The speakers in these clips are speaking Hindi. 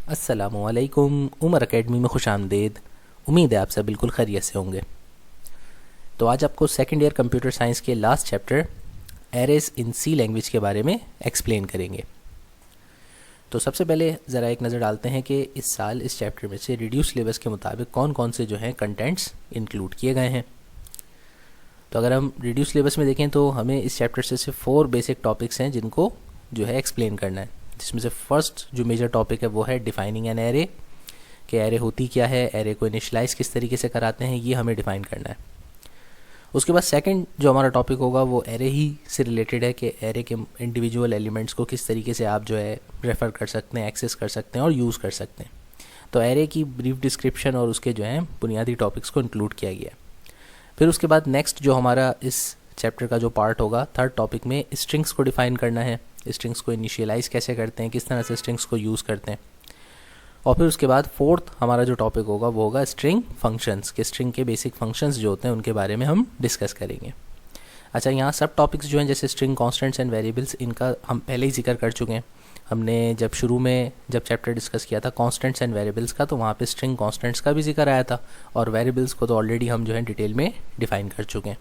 अस्सलामुअलैकुम। उमर एकेडमी में खुश आमदीद। उम्मीद है आप सब बिल्कुल खैरियत से होंगे। तो आज आपको सेकंड ईयर कंप्यूटर साइंस के लास्ट चैप्टर एरेज इन सी लैंग्वेज के बारे में एक्सप्लेन करेंगे। तो सबसे पहले ज़रा एक नज़र डालते हैं कि इस साल इस चैप्टर में से रिड्यूस सिलेबस के मुताबिक कौन कौन से जो हैं कंटेंट्स इंक्लूड किए गए हैं। तो अगर हम रिड्यूस सिलेबस में देखें तो हमें इस चैप्टर से सिर्फ 4 बेसिक टॉपिक्स हैं जिनको जो है एक्सप्लेन करना है, जिसमें से फर्स्ट जो मेजर टॉपिक है वो है डिफाइनिंग एन एरे, कि एरे होती क्या है, एरे को इनिशलाइज किस तरीके से कराते हैं, ये हमें डिफ़ाइन करना है। उसके बाद सेकंड जो हमारा टॉपिक होगा वो एरे ही से रिलेटेड है कि एरे के इंडिविजुअल एलिमेंट्स को किस तरीके से आप जो है रेफ़र कर सकते हैं, एक्सेस कर सकते हैं और यूज़ कर सकते हैं। तो एरे की ब्रीफ डिस्क्रिप्शन और उसके जो है बुनियादी टॉपिक्स को इंक्लूड किया गया है। फिर उसके बाद नेक्स्ट जो हमारा इस चैप्टर का जो पार्ट होगा, थर्ड टॉपिक में स्ट्रिंग्स को डिफ़ाइन करना है, स्ट्रिंग्स को इनिशियलाइज़ कैसे करते हैं, किस तरह से स्ट्रिंग्स को यूज़ करते हैं। और फिर उसके बाद फोर्थ हमारा जो टॉपिक होगा वो होगा स्ट्रिंग फंक्शंस, के स्ट्रिंग के बेसिक फंक्शंस जो होते हैं उनके बारे में हम डिस्कस करेंगे। अच्छा, यहाँ सब टॉपिक्स जो हैं जैसे स्ट्रिंग कॉन्स्टेंट्स एंड वेरिएबल्स, इनका हम पहले ही जिक्र कर चुके हैं। हमने जब शुरू में जब चैप्टर डिस्कस किया था कॉन्स्टेंट्स एंड वेरिएबल्स का, तो वहाँ पे स्ट्रिंग कॉन्स्टेंट्स का भी जिक्र आया था और वेरिएबल्स को तो ऑलरेडी हम जो है डिटेल में डिफ़ाइन कर चुके हैं।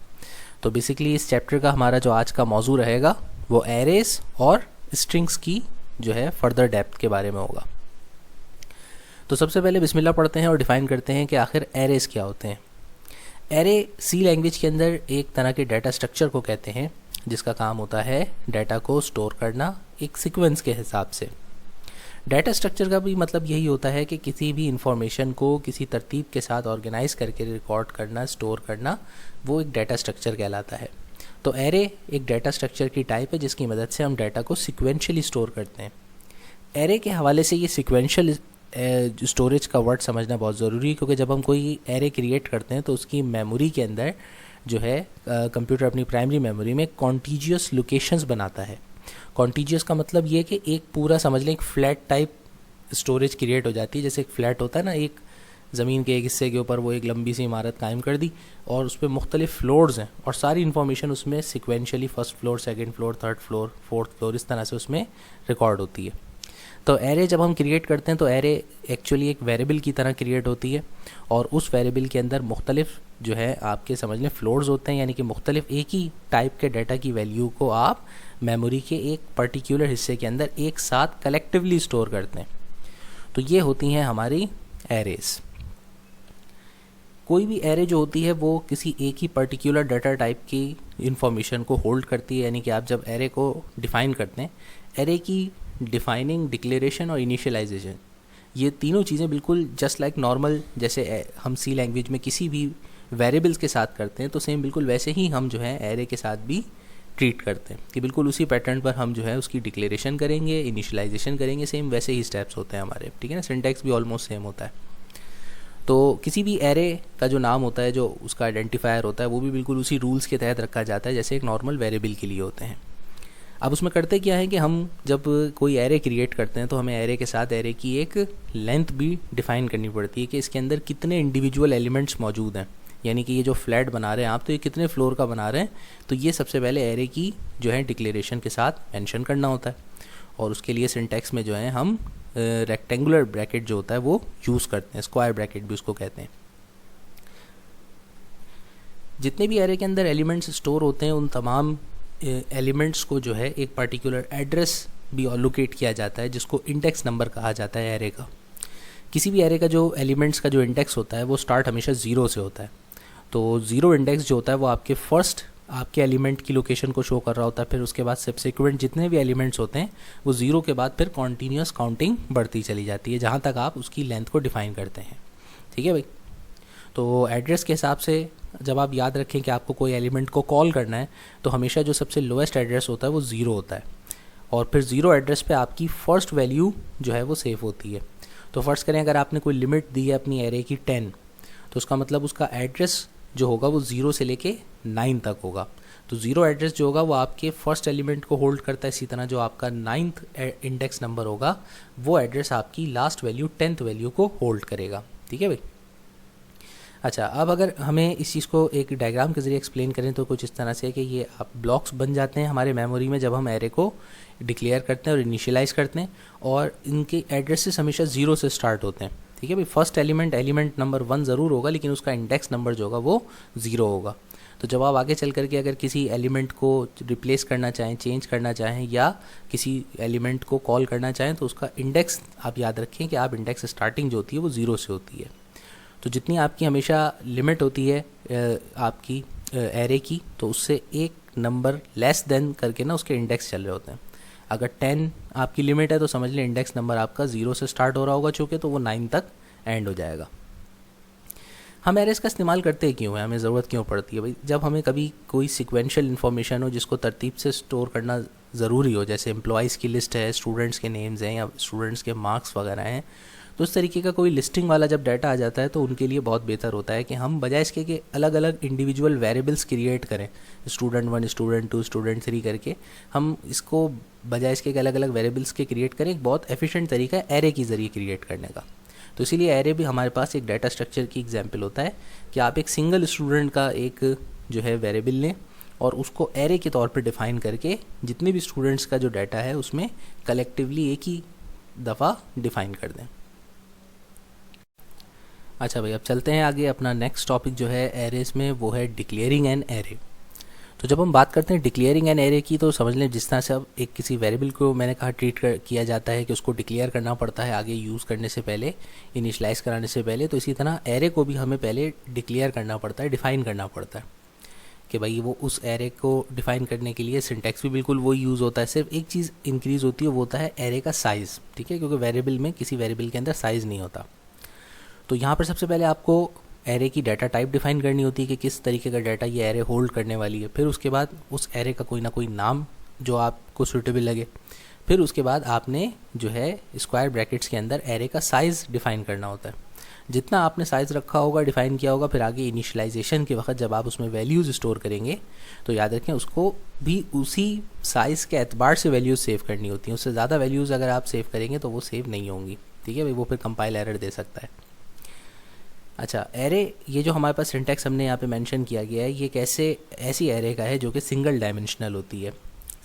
तो बेसिकली इस चैप्टर का हमारा जो आज का मौजू रहेगा वो एरेज और स्ट्रिंग्स की जो है फर्दर डेप्थ के बारे में होगा। तो सबसे पहले बिस्मिल्लाह पढ़ते हैं और डिफ़ाइन करते हैं कि आखिर एरेज क्या होते हैं। एरे सी लैंग्वेज के अंदर एक तरह के डाटा स्ट्रक्चर को कहते हैं जिसका काम होता है डाटा को स्टोर करना एक सीक्वेंस के हिसाब से। डाटा स्ट्रक्चर का भी मतलब यही होता है कि किसी भी इंफॉर्मेशन को किसी तरतीब के साथ ऑर्गेनाइज करके रिकॉर्ड करना, स्टोर करना, वो एक डाटा स्ट्रक्चर कहलाता है। तो एरे एक डाटा स्ट्रक्चर की टाइप है जिसकी मदद से हम डाटा को सिक्वेंशली स्टोर करते हैं। एरे के हवाले से ये सिक्वेंशल स्टोरेज का वर्ड समझना बहुत ज़रूरी है, क्योंकि जब हम कोई एरे क्रिएट करते हैं तो उसकी मेमोरी के अंदर जो है कंप्यूटर अपनी प्राइमरी मेमोरी में कॉन्टीजियस लोकेशंस बनाता है। कॉन्टीजियस का मतलब ये कि एक पूरा समझ लें एक फ्लैट टाइप स्टोरेज क्रिएट हो जाती है। जैसे एक फ्लैट होता है ना, एक ज़मीन के एक हिस्से के ऊपर वो एक लंबी सी इमारत कायम कर दी और उस पर मुख्तलिफ फ्लोर्स हैं और सारी इन्फॉर्मेशन उसमें sequentially first floor, second floor, third floor, fourth floor, इस तरह से उसमें रिकॉर्ड होती है। तो एरे जब हम क्रिएट करते हैं तो एरे एक्चुअली एक वेरिएबल की तरह क्रिएट होती है और उस वेरिएबल के अंदर मुख्तलिफ जो है आपके समझ लें फ्लोर्स होते हैं, यानी कि मुख्तलिफ एक ही टाइप के डाटा की वैल्यू को आप मेमोरी के एक पर्टिकुलर हिस्से के अंदर एक साथ कलेक्टिवली स्टोर करते हैं। तो ये होती हैं हमारी एरेज। कोई भी एरे जो होती है वो किसी एक ही पर्टिकुलर डाटा टाइप की इंफॉर्मेशन को होल्ड करती है, यानी कि आप जब एरे को डिफ़ाइन करते हैं, एरे की डिफाइनिंग, डिक्लेरेशन और इनिशियलाइजेशन, ये तीनों चीज़ें बिल्कुल जस्ट लाइक नॉर्मल जैसे हम सी लैंग्वेज में किसी भी वेरिएबल्स के साथ करते हैं, तो सेम बिल्कुल वैसे ही हम जो है एरे के साथ भी ट्रीट करते हैं कि बिल्कुल उसी पैटर्न पर हम जो है उसकी डिक्लेरेशन करेंगे, इनिशियलाइजेशन करेंगे, सेम वैसे ही स्टेप्स होते हैं हमारे, ठीक है ना। सिंटैक्स भी ऑलमोस्ट सेम होता है। तो किसी भी एरे का जो नाम होता है, जो उसका आइडेंटिफायर होता है, वो भी बिल्कुल उसी रूल्स के तहत रखा जाता है जैसे एक नॉर्मल वेरिएबल के लिए होते हैं। अब उसमें करते क्या है कि हम जब कोई एरे क्रिएट करते हैं तो हमें एरे के साथ एरे की एक लेंथ भी डिफ़ाइन करनी पड़ती है कि इसके अंदर कितने इंडिविजुअल एलिमेंट्स मौजूद हैं, यानी कि ये जो फ्लैट बना रहे हैं आप, तो ये कितने फ्लोर का बना रहे हैं, तो ये सबसे पहले एरे की जो है डिक्लेरेशन के साथ मेंशन करना होता है। और उसके लिए सिंटैक्स में जो है हम रेक्टेंगुलर ब्रैकेट जो होता है वो यूज़ करते हैं, स्क्वायर ब्रैकेट भी उसको कहते हैं। जितने भी एरे के अंदर एलिमेंट्स स्टोर होते हैं उन तमाम एलिमेंट्स को जो है एक पर्टिकुलर एड्रेस भी लोकेट किया जाता है जिसको इंडेक्स नंबर कहा जाता है एरे का। किसी भी एरे का जो एलिमेंट्स का जो इंडेक्स होता है वो स्टार्ट हमेशा ज़ीरो से होता है। तो ज़ीरो इंडेक्स जो होता है वो आपके फर्स्ट आपके एलिमेंट की लोकेशन को शो कर रहा होता है। फिर उसके बाद सब्सिक्वेंट जितने भी एलिमेंट्स होते हैं वो ज़ीरो के बाद फिर कॉन्टीन्यूस काउंटिंग बढ़ती चली जाती है जहाँ तक आप उसकी लेंथ को डिफ़ाइन करते हैं, ठीक है भाई। तो एड्रेस के हिसाब से जब आप याद रखें कि आपको कोई एलिमेंट को कॉल करना है तो हमेशा जो सबसे लोएस्ट एड्रेस होता है वो ज़ीरो होता है और फिर ज़ीरो एड्रेस पे आपकी फ़र्स्ट वैल्यू जो है वो सेव होती है। तो फ़र्ज़ करें अगर आपने कोई लिमिट दी है अपनी एरे की 10, तो उसका मतलब उसका एड्रेस जो होगा वो 0 से लेके 9 तक होगा। तो ज़ीरो एड्रेस जो होगा वो आपके फर्स्ट एलिमेंट को होल्ड करता है, इसी तरह जो आपका 9th इंडेक्स नंबर होगा वो एड्रेस आपकी लास्ट वैल्यू 10th वैल्यू को होल्ड करेगा, ठीक है भाई। अच्छा, अब अगर हमें इस चीज़ को एक डायग्राम के ज़रिए एक्सप्लेन करें तो कुछ इस तरह से कि ये आप ब्लॉक्स बन जाते हैं हमारे मेमोरी में जब हम एरे को डिक्लेयर करते हैं और इनिशियलाइज़ करते हैं, और इनके एड्रेसेस हमेशा ज़ीरो से स्टार्ट होते हैं। ठीक है भाई, फर्स्ट एलिमेंट नंबर 1 ज़रूर होगा, लेकिन उसका इंडेक्स नंबर जो होगा वो 0 होगा। तो जब आप आगे चल करके अगर किसी एलिमेंट को रिप्लेस करना चाहें, चेंज करना चाहें, या किसी एलिमेंट को कॉल करना चाहें, तो उसका इंडेक्स आप याद रखें कि आप इंडेक्स स्टार्टिंग जो होती है वो 0 से होती है। तो जितनी आपकी हमेशा लिमिट होती है आपकी एरे की, तो उससे एक नंबर लेस देन करके ना उसके इंडेक्स चल रहे होते हैं। अगर 10 आपकी लिमिट है तो समझ लें इंडेक्स नंबर आपका 0 से स्टार्ट हो रहा होगा, चूँकि तो वो 9 तक एंड हो जाएगा। हम एरेस का इस्तेमाल करते क्यों हैं, हमें ज़रूरत क्यों पड़ती है भाई? जब हमें कभी कोई सिक्वेंशियल इन्फॉर्मेशन हो जिसको तरतीब से स्टोर करना ज़रूरी हो, जैसे एम्प्लॉयज़ की लिस्ट है, स्टूडेंट्स के नेम्स हैं, या स्टूडेंट्स के मार्क्स वगैरह हैं, तो इस तरीके का कोई लिस्टिंग वाला जब डाटा आ जाता है तो उनके लिए बहुत बेहतर होता है कि हम बजाय इसके कि अलग अलग इंडिविजुअल वेरिएबल्स क्रिएट करें, स्टूडेंट 1, स्टूडेंट 2, स्टूडेंट 3 करके, हम इसको बजाय इसके अलग अलग वेरिएबल्स के क्रिएट करें, एक बहुत एफिशिएंट तरीका है एरे के ज़रिए क्रिएट करने का। तो इसीलिए एरे भी हमारे पास एक डाटा स्ट्रक्चर की एग्जांपल होता है कि आप एक सिंगल स्टूडेंट का एक जो है वेरिएबल लें और उसको एरे के तौर पर डिफ़ाइन करके जितने भी स्टूडेंट्स का जो डाटा है उसमें कलेक्टिवली एक ही दफ़ा डिफ़ाइन कर दें। अच्छा भाई, अब चलते हैं आगे। अपना नेक्स्ट टॉपिक जो है एरेज में वो है डिक्लेयरिंग एन एरे। तो जब हम बात करते हैं डिक्लेयरिंग एन एरे की, तो समझ लें जिस तरह से अब एक किसी वेरिएबल को मैंने कहा किया जाता है कि उसको डिक्लेयर करना पड़ता है आगे यूज़ करने से पहले, इनिशलाइज़ कराने से पहले, तो इसी तरह एरे को भी हमें पहले डिक्लेयर करना पड़ता है, डिफ़ाइन करना पड़ता है कि भाई वो उस एरे को डिफ़ाइन करने के लिए सिंटैक्स भी बिल्कुल वही यूज़ होता है। सिर्फ एक चीज़ इंक्रीज़ होती है, वो होता है एरे का साइज़। ठीक है, क्योंकि वेरिएबल में किसी वेरिएबल के अंदर साइज़ नहीं होता। तो यहाँ पर सबसे पहले आपको एरे की डाटा टाइप डिफाइन करनी होती है कि किस तरीके का डाटा ये एरे होल्ड करने वाली है। फिर उसके बाद उस एरे का कोई ना कोई नाम जो आपको सूटेबल लगे। फिर उसके बाद आपने जो है स्क्वायर ब्रैकेट्स के अंदर एरे का साइज़ डिफ़ाइन करना होता है। जितना आपने साइज़ रखा होगा, डिफ़ाइन किया होगा, फिर आगे इनिशियलाइजेशन के वक्त जब आप उसमें वैल्यूज़ स्टोर करेंगे तो याद रखें उसको भी उसी साइज़ के एतबार से वैल्यूज़ सेव करनी होती हैं। उससे ज़्यादा वैल्यूज़ अगर आप सेव करेंगे तो वो सेव नहीं होंगी। ठीक है भाई, वो फिर कंपाइल एरर दे सकता है। अच्छा, एरे ये जो हमारे पास सिंटैक्स हमने यहाँ पे मेंशन किया गया है, ये कैसे ऐसी एरे का है जो कि सिंगल डायमेंशनल होती है।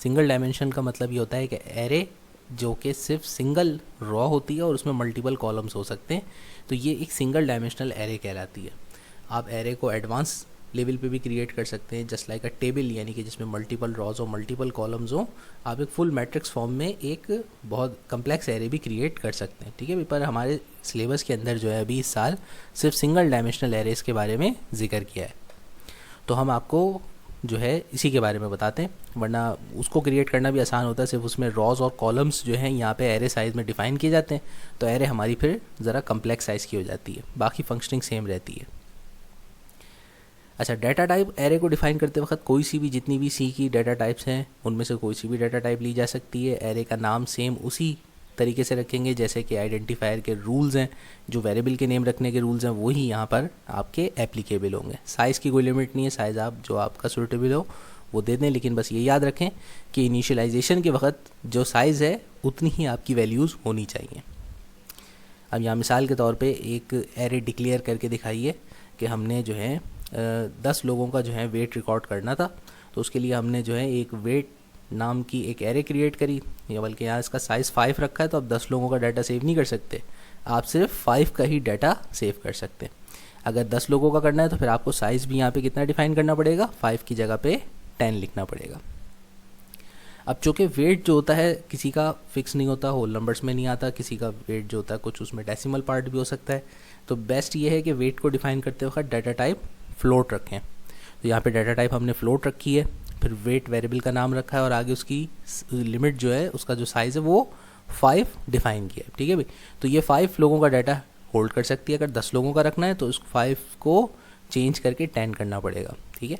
सिंगल डायमेंशन का मतलब ये होता है कि एरे जो कि सिर्फ सिंगल रॉ होती है और उसमें मल्टीपल कॉलम्स हो सकते हैं, तो ये एक सिंगल डायमेंशनल एरे कहलाती है। आप एरे को एडवांस लेवल पे भी क्रिएट कर सकते हैं, जस्ट लाइक अ टेबल, यानी कि जिसमें मल्टीपल रॉज हो, मल्टीपल कॉलम्स हो। आप एक फुल मैट्रिक्स फॉर्म में एक बहुत कम्प्लेक्स एरे भी क्रिएट कर सकते हैं। ठीक है, पर हमारे सिलेबस के अंदर जो है अभी इस साल सिर्फ सिंगल डायमेंशनल एरेज के बारे में जिक्र किया है, तो हम आपको जो है इसी के बारे में बताते हैं, वरना उसको क्रिएट करना भी आसान होता है। सिर्फ उसमें रॉज और कॉलम्स जो हैं यहाँ पे एरे साइज़ में डिफ़ाइन किए जाते हैं, तो एरे हमारी फिर ज़रा कम्प्लेक्स साइज़ की हो जाती है, बाकी फंक्शनिंग सेम रहती है। अच्छा, डाटा टाइप एरे को डिफ़ाइन करते वक्त कोई सी भी, जितनी भी सी की डाटा टाइप्स हैं उनमें से कोई सी भी डाटा टाइप ली जा सकती है। एरे का नाम सेम उसी तरीके से रखेंगे जैसे कि आइडेंटिफायर के रूल्स हैं, जो वेरिएबल के नेम रखने के रूल्स हैं वही यहाँ पर आपके एप्लीकेबल होंगे। साइज़ की कोई लिमिट नहीं है, साइज़ आप जो आपका सूटेबल हो वो दे दें, लेकिन बस ये याद रखें कि इनिशियलाइजेशन के वक्त जो साइज़ है उतनी ही आपकी वैल्यूज़ होनी चाहिए। अब यहाँ मिसाल के तौर पे एक एरे डिक्लेयर करके दिखाइए कि हमने जो है 10 लोगों का जो है वेट रिकॉर्ड करना था, तो उसके लिए हमने जो है एक वेट नाम की एक एरे क्रिएट करी, या बल्कि यहाँ इसका साइज़ 5 रखा है, तो आप 10 लोगों का डाटा सेव नहीं कर सकते, आप सिर्फ 5 का ही डाटा सेव कर सकते हैं। अगर 10 लोगों का करना है तो फिर आपको साइज़ भी यहाँ पे कितना डिफाइन करना पड़ेगा, 5 की जगह पे 10 लिखना पड़ेगा। अब चूँकि वेट जो होता है किसी का फिक्स नहीं होता, होल नंबर्स में नहीं आता, किसी का वेट जो होता है कुछ उसमें डेसिमल पार्ट भी हो सकता है, तो बेस्ट ये है कि वेट को डिफाइन करते वक्त डाटा टाइप फ्लोट रखें। तो यहाँ पे डाटा टाइप हमने फ्लोट रखी है, फिर वेट वेरिएबल का नाम रखा है और आगे उसकी लिमिट जो है, उसका जो साइज़ है वो 5 डिफाइन किया है। ठीक है भाई, तो ये 5 लोगों का डाटा होल्ड कर सकती है। अगर 10 लोगों का रखना है तो उस 5 को चेंज करके 10 करना पड़ेगा। ठीक है,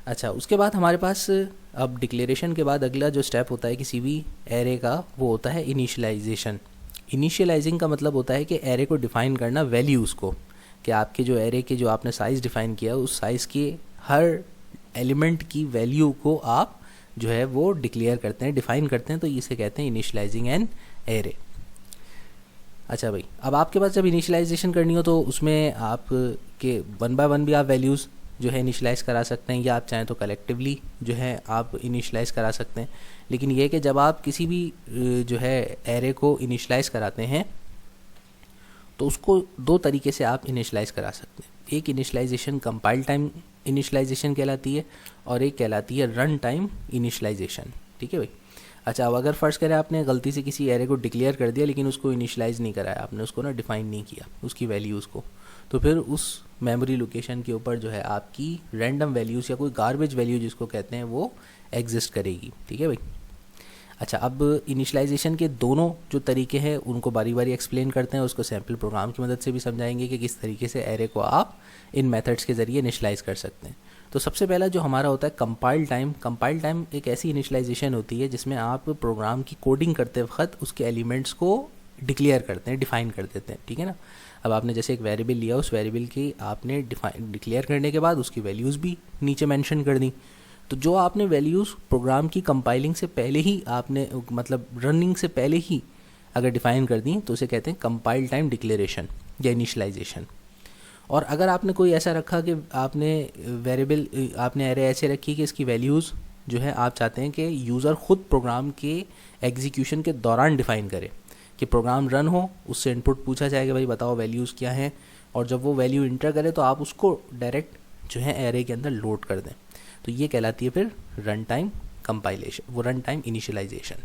अच्छा, उसके बाद हमारे पास अब डिक्लेरेशन के बाद अगला जो स्टेप होता है किसी भी एरे का, वो होता है इनिशियलाइजेशन। इनिशियलाइजिंग का मतलब होता है कि एरे को डिफ़ाइन करना वैल्यूज़ को, कि आपके जो एरे के जो आपने साइज़ डिफ़ाइन किया उस साइज़ के हर एलिमेंट की वैल्यू को आप जो है वो डिक्लेयर करते हैं, डिफ़ाइन करते हैं, तो इसे कहते हैं इनिशियलाइजिंग एन एरे। अच्छा भाई, अब आपके पास जब इनिशियलाइजेशन करनी हो तो उसमें आप के वन बाय वन भी आप वैल्यूज़ जो है इनिशियलाइज़ करा सकते हैं, या आप चाहें तो कलेक्टिवली जो है आप इनिशियलाइज़ करा सकते हैं। लेकिन ये कि जब आप किसी भी जो है एरे को इनिशियलाइज़ कराते हैं तो उसको दो तरीके से आप इनिशियलाइज़ करा सकते हैं। एक इनिशियलाइजेशन कंपाइल टाइम इनिशियलाइजेशन कहलाती है, और एक कहलाती है रन टाइम इनिशियलाइजेशन। ठीक है भाई। अच्छा, अब अगर फ़र्ज़ करें आपने गलती से किसी एरे को डिक्लेयर कर दिया लेकिन उसको इनिशियलाइज़ नहीं कराया, आपने उसको ना डिफ़ाइन नहीं किया उसकी वैल्यूज़ को, तो फिर उस मेमोरी लोकेशन के ऊपर जो है आपकी रैंडम वैल्यूज़ या कोई गार्बेज वैल्यू जिसको कहते हैं वो एग्जिस्ट करेगी। ठीक है भाई। अच्छा, अब इनिशियलाइजेशन के दोनों जो तरीके हैं उनको बारी बारी एक्सप्लेन करते हैं, उसको सैम्पल प्रोग्राम की मदद से भी समझाएंगे कि किस तरीके से एरे को आप इन मेथड्स के ज़रिए इनिशियलाइज़ कर सकते हैं। तो सबसे पहला जो हमारा होता है कंपाइल टाइम। कंपाइल टाइम एक ऐसी इनिशियलाइजेशन होती है जिसमें आप प्रोग्राम की कोडिंग करते वक्त उसके एलिमेंट्स को डिक्लेयर करते हैं, डिफ़ाइन कर देते हैं। ठीक है ना। अब आपने जैसे एक वेरिएबल लिया, उस वेरिएबल की आपने डिक्लेयर करने के बाद उसकी वैल्यूज़ भी नीचे मेंशन कर दी। तो जो आपने वैल्यूज़ प्रोग्राम की कंपाइलिंग से पहले ही आपने मतलब रनिंग से पहले ही अगर डिफ़ाइन कर दी तो उसे कहते हैं कंपाइल टाइम डिक्लेरेशन या इनिशियलाइजेशन। और अगर आपने कोई ऐसा रखा कि आपने वेरिएबल आपने एरे ऐसे रखी कि इसकी वैल्यूज़ जो है आप चाहते हैं कि यूज़र ख़ुद प्रोग्राम के एग्जीक्यूशन के दौरान डिफ़ाइन करे, कि प्रोग्राम रन हो उससे इनपुट पूछा जाएगा भाई बताओ वैल्यूज़ क्या हैं, और जब वो वैल्यू इंटर करे तो आप उसको डायरेक्ट जो है एरे के अंदर लोड कर दें, तो ये कहलाती है फिर रन टाइम कंपाइलेशन, वो रन टाइम इनिशियलाइजेशन।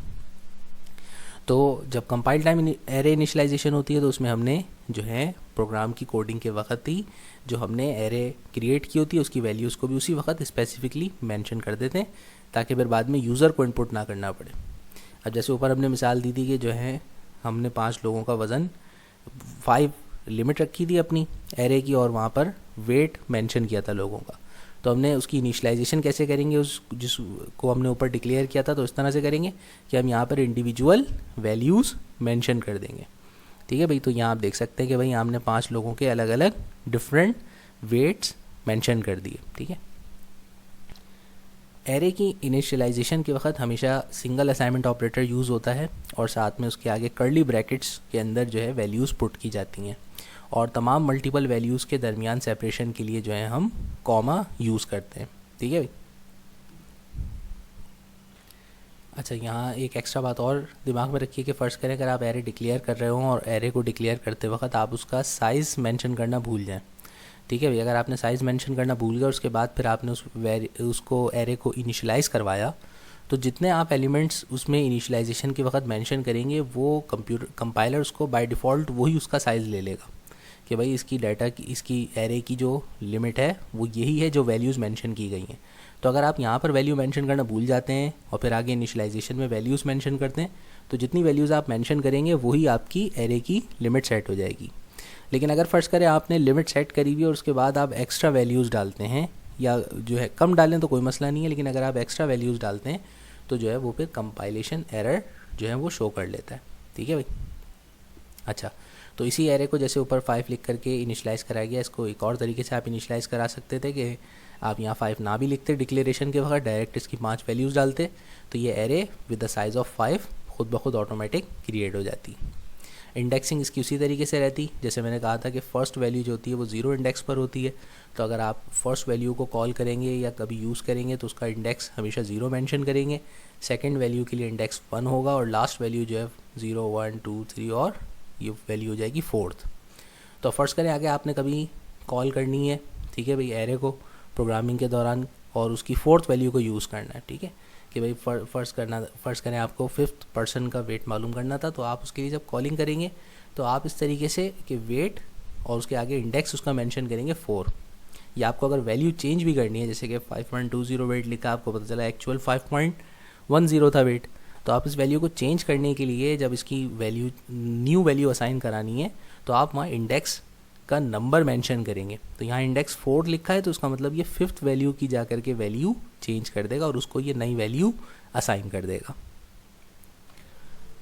तो जब कंपाइल टाइम एरे इनिशियलाइजेशन होती है तो उसमें हमने जो है प्रोग्राम की कोडिंग के वक्त ही जो हमने एरे क्रिएट की होती है उसकी वैल्यूज़ को भी उसी वक्त स्पेसिफिकली मेंशन कर देते हैं, ताकि फिर बाद में यूज़र को इनपुट ना करना पड़े। अब जैसे ऊपर हमने मिसाल दी थी कि जो है हमने 5 लोगों का वज़न 5 लिमिट रखी थी अपनी एरे की, और वहाँ पर वेट मेंशन किया था लोगों का। तो हमने उसकी इनिशियलाइजेशन कैसे करेंगे, उस जिसको हमने ऊपर डिक्लेयर किया था, तो इस तरह से करेंगे कि हम यहाँ पर इंडिविजुअल वैल्यूज़ मेंशन कर देंगे। ठीक है भाई। तो यहाँ आप देख सकते हैं कि भाई हमने 5 लोगों के अलग अलग डिफरेंट वेट्स मेंशन कर दिए। ठीक है। एरे की इनिशियलाइजेशन के वक्त हमेशा सिंगल असाइनमेंट ऑपरेटर यूज़ होता है, और साथ में उसके आगे कर्ली ब्रैकेट्स के अंदर जो है वैल्यूज़ पुट की जाती हैं, और तमाम मल्टीपल वैल्यूज़ के दरमियान सेपरेशन के लिए जो है हम कॉमा यूज़ करते हैं। ठीक है भाई। अच्छा, यहाँ एक एक्स्ट्रा बात और दिमाग में रखिए कि फ़र्ज़ करें अगर आप एरे डिक्लेयर कर रहे हों और एरे को डिक्लेयर करते वक्त आप उसका साइज़ मेंशन करना भूल जाएं। ठीक है भाई। अगर आपने साइज़ मेंशन करना भूल गए उसके बाद फिर आपने उसको एरे को इनिशियलाइज़ करवाया, तो जितने आप एलिमेंट्स उसमें इनिशियलाइजेशन के वक्त मेंशन करेंगे वो कंपाइलर उसको बाय डिफ़ॉल्ट वही उसका साइज़ ले लेगा कि भाई इसकी डाटा की इसकी एरे की जो लिमिट है वो यही है जो वैल्यूज़ मेंशन की गई हैं। तो अगर आप यहाँ पर वैल्यू मेंशन करना भूल जाते हैं और फिर आगे इनिशियलाइजेशन में वैल्यूज़ मेंशन करते हैं, तो जितनी वैल्यूज़ आप मेंशन करेंगे वही आपकी एरे की लिमिट सेट हो जाएगी। लेकिन अगर फ़र्ज़ करें आपने लिमिट सेट करी हुई और उसके बाद आप एक्स्ट्रा वैल्यूज़ डालते हैं, या जो है कम डालें तो कोई मसला नहीं है, लेकिन अगर आप एक्स्ट्रा वैल्यूज़ डालते हैं तो जो है वो फिर कंपाइलेशन एरर जो है वो शो कर लेता है। ठीक है भाई। अच्छा, तो इसी एरे को जैसे ऊपर 5 लिख करके इनिशियलाइज़ कराया गया, इसको एक और तरीके से आप इनिशियलाइज़ करा सकते थे कि आप यहाँ 5 ना भी लिखते डिक्लेरेशन के वक्त, डायरेक्ट इसकी 5 वैल्यूज़ डालते, तो ये array with the size of 5 खुद ब खुद ऑटोमेटिक क्रिएट हो जाती। इंडेक्सिंग इसकी उसी तरीके से रहती, जैसे मैंने कहा था कि फ़र्स्ट वैल्यू जो होती है वो 0 इंडेक्स पर होती है, तो अगर आप फर्स्ट वैल्यू को कॉल करेंगे या कभी यूज़ करेंगे तो उसका इंडेक्स हमेशा 0 मेंशन करेंगे, सेकंड वैल्यू के लिए इंडेक्स 1 होगा, और लास्ट वैल्यू जो है 0 1 2 3 और ये वैल्यू हो जाएगी 4th। तो फ़र्ज़ करें आगे आपने कभी कॉल करनी है, ठीक है भाई, एरे को प्रोग्रामिंग के दौरान, और उसकी 4th वैल्यू को यूज़ करना है। ठीक है कि भाई फ़र्ज़ करें आपको 5th पर्सन का वेट मालूम करना था, तो आप उसके लिए जब कॉलिंग करेंगे तो आप इस तरीके से कि वेट और उसके आगे इंडेक्स उसका मेंशन करेंगे 4। या आपको अगर वैल्यू चेंज भी करनी है, जैसे कि 5.20 वेट लिखा, आपको पता चला एक्चुअल 5.10 था वेट, तो आप इस वैल्यू को चेंज करने के लिए जब इसकी वैल्यू न्यू वैल्यू असाइन करानी है तो आप वहाँ इंडेक्स का नंबर मेंशन करेंगे। तो यहाँ इंडेक्स 4 लिखा है तो उसका मतलब ये 5th वैल्यू की जा करके वैल्यू चेंज कर देगा और उसको ये नई वैल्यू असाइन कर देगा।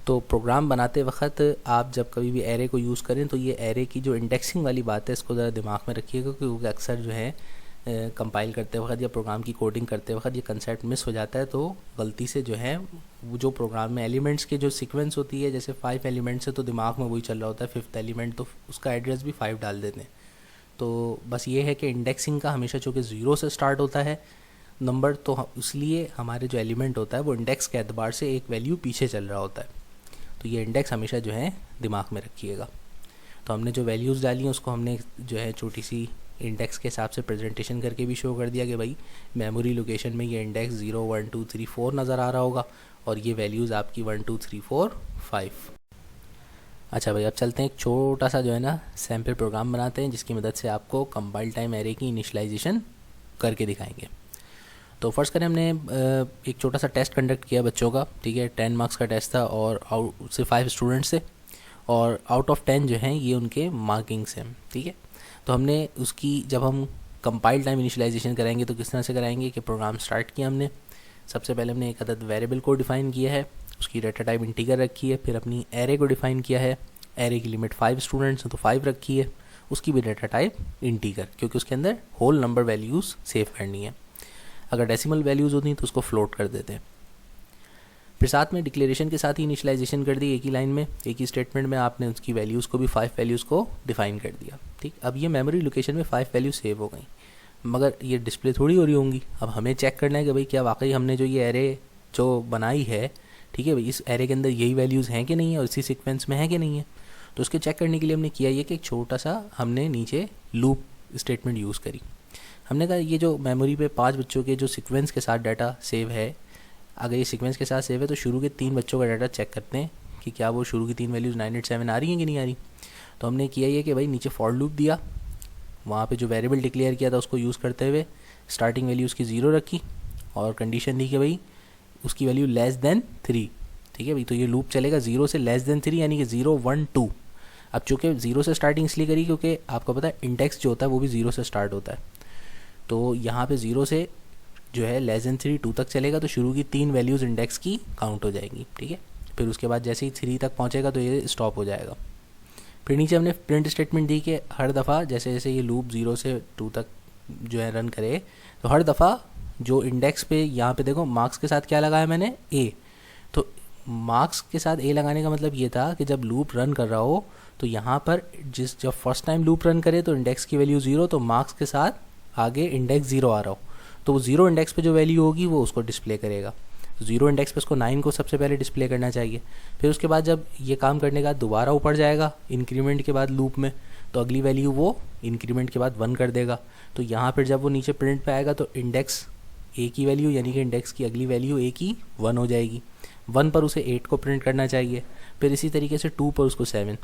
तो प्रोग्राम बनाते वक्त आप जब कभी भी एरे को यूज़ करें तो ये एरे की जो इंडेक्सिंग वाली बात है इसको ज़रा दिमाग में रखिएगा, क्योंकि अक्सर जो है कंपाइल करते वक्त या प्रोग्राम की कोडिंग करते वक्त ये कंसेप्ट मिस हो जाता है, तो गलती से जो है वो जो प्रोग्राम में एलिमेंट्स के जो सीक्वेंस होती है, जैसे 5 एलिमेंट्स है तो दिमाग में वही चल रहा होता है 5th एलिमेंट, तो उसका एड्रेस भी 5 डाल देते हैं। तो बस ये है कि इंडेक्सिंग का हमेशा चूँकि 0 से स्टार्ट होता है नंबर, तो इसलिए हमारे जो एलिमेंट होता है वो इंडेक्स के एतबार से एक वैल्यू पीछे चल रहा होता है। तो ये इंडेक्स हमेशा जो है दिमाग में रखिएगा। तो हमने जो वैल्यूज़ डाली हैं उसको हमने जो है छोटी सी इंडेक्स के हिसाब से प्रेजेंटेशन करके भी शो कर दिया कि भाई मेमोरी लोकेशन में ये इंडेक्स 0 1 2 3 4 नज़र आ रहा होगा और ये वैल्यूज़ आपकी 1 2 3 4 5। अच्छा भाई, अब चलते हैं एक छोटा सा जो है ना सैम्पल प्रोग्राम बनाते हैं जिसकी मदद से आपको कंपाइल टाइम एरे की इनिशियलाइजेशन करके दिखाएंगे। तो फर्स्ट करें, हमने एक छोटा सा टेस्ट कंडक्ट किया बच्चों का, ठीक है, 10 मार्क्स का टेस्ट था और आउट से 5 स्टूडेंट्स थे और आउट ऑफ 10 जो हैं ये उनके मार्किंग्स हैं, ठीक है। तो हमने उसकी जब हम कंपाइल टाइम इनिशियलाइजेशन कराएंगे तो किस तरह से कराएंगे कि प्रोग्राम स्टार्ट किया हमने, सबसे पहले हमने एक अदद वेरिएबल को डिफ़ाइन किया है, उसकी डाटा टाइप इंटीजर रखी है, फिर अपनी एरे को डिफ़ाइन किया है, एरे की लिमिट 5 स्टूडेंट्स हैं तो 5 रखी है, उसकी भी डाटा टाइप इंटीजर, क्योंकि उसके अंदर होल नंबर वैल्यूज़ सेव करनी है। अगर डेसिमल वैल्यूज़ होती तो उसको फ्लोट कर देते हैं। फिर साथ में डिक्लेरेशन के साथ ही इनिशियलाइजेशन कर दी, एक ही लाइन में एक ही स्टेटमेंट में आपने उसकी वैल्यूज़ को भी 5 वैल्यूज़ को डिफ़ाइन कर दिया, ठीक। अब ये मेमोरी लोकेशन में 5 वैल्यू सेव हो गई, मगर ये डिस्प्ले थोड़ी हो रही होंगी। अब हमें चेक करना है कि भाई क्या वाकई हमने जो ये एरे जो बनाई है, ठीक है भाई, इस एरे के अंदर यही वैल्यूज़ हैं कि नहीं है और इसी सीक्वेंस में है कि नहीं है। तो उसके चेक करने के लिए हमने किया ये कि एक छोटा सा हमने नीचे लूप स्टेटमेंट यूज़ करी। हमने कहा ये जो मेमोरी पे 5 बच्चों के जो सीक्वेंस के साथ डाटा सेव है, अगर ये सीक्वेंस के साथ सेव है तो शुरू के 3 बच्चों का डाटा चेक करते हैं कि क्या वो शुरू की 3 वैल्यूज़ 9 8 7 आ रही हैं कि नहीं आ रही। तो हमने किया ये कि भाई नीचे फॉर लूप दिया, वहाँ पे जो वेरिएबल डिक्लेयर किया था उसको यूज़ करते हुए स्टार्टिंग वैल्यू उसकी 0 रखी और कंडीशन दी कि भाई उसकी वैल्यू लेस देन 3, ठीक है भाई। तो ये लूप चलेगा 0 से लेस देन 3, यानी कि 0 1 2। अब चूँकि 0 से स्टार्टिंग इसलिए करी क्योंकि आपको पता है इंडेक्स जो होता है वो भी 0 से स्टार्ट होता है, तो यहाँ पे 0 से जो है लेस देन 3 2 तक चलेगा, तो शुरू की 3 वैल्यूज़ इंडेक्स की काउंट हो जाएंगी, ठीक है। फिर उसके बाद जैसे ही 3 तक पहुँचेगा तो ये स्टॉप हो जाएगा। फिर नीचे हमने प्रिंट स्टेटमेंट दी कि हर दफ़ा जैसे जैसे ये लूप 0 से 2 तक जो है रन करे, तो हर दफ़ा जो इंडेक्स पे यहाँ पे देखो मार्क्स के साथ क्या लगाया मैंने, ए। तो मार्क्स के साथ ए लगाने का मतलब ये था कि जब लूप रन कर रहा हो तो यहाँ पर जब फर्स्ट टाइम लूप रन करे तो इंडेक्स की वैल्यू 0, तो मार्क्स के साथ आगे इंडेक्स 0 आ रहा हो तो वो 0 इंडेक्स पे जो वैल्यू होगी वो उसको डिस्प्ले करेगा। 0 इंडेक्स पे उसको 9 को सबसे पहले डिस्प्ले करना चाहिए। फिर उसके बाद जब ये काम करने के बाद दोबारा ऊपर जाएगा इंक्रीमेंट के बाद लूप में, तो अगली वैल्यू वो इंक्रीमेंट के बाद 1 कर देगा। तो यहाँ पर जब वो नीचे प्रिंट पे आएगा तो इंडेक्स ए की वैल्यू यानी कि इंडेक्स की अगली वैल्यू ए की 1 हो जाएगी। 1 पर उसे 8 को प्रिंट करना चाहिए, फिर इसी तरीके से 2 पर उसको 7।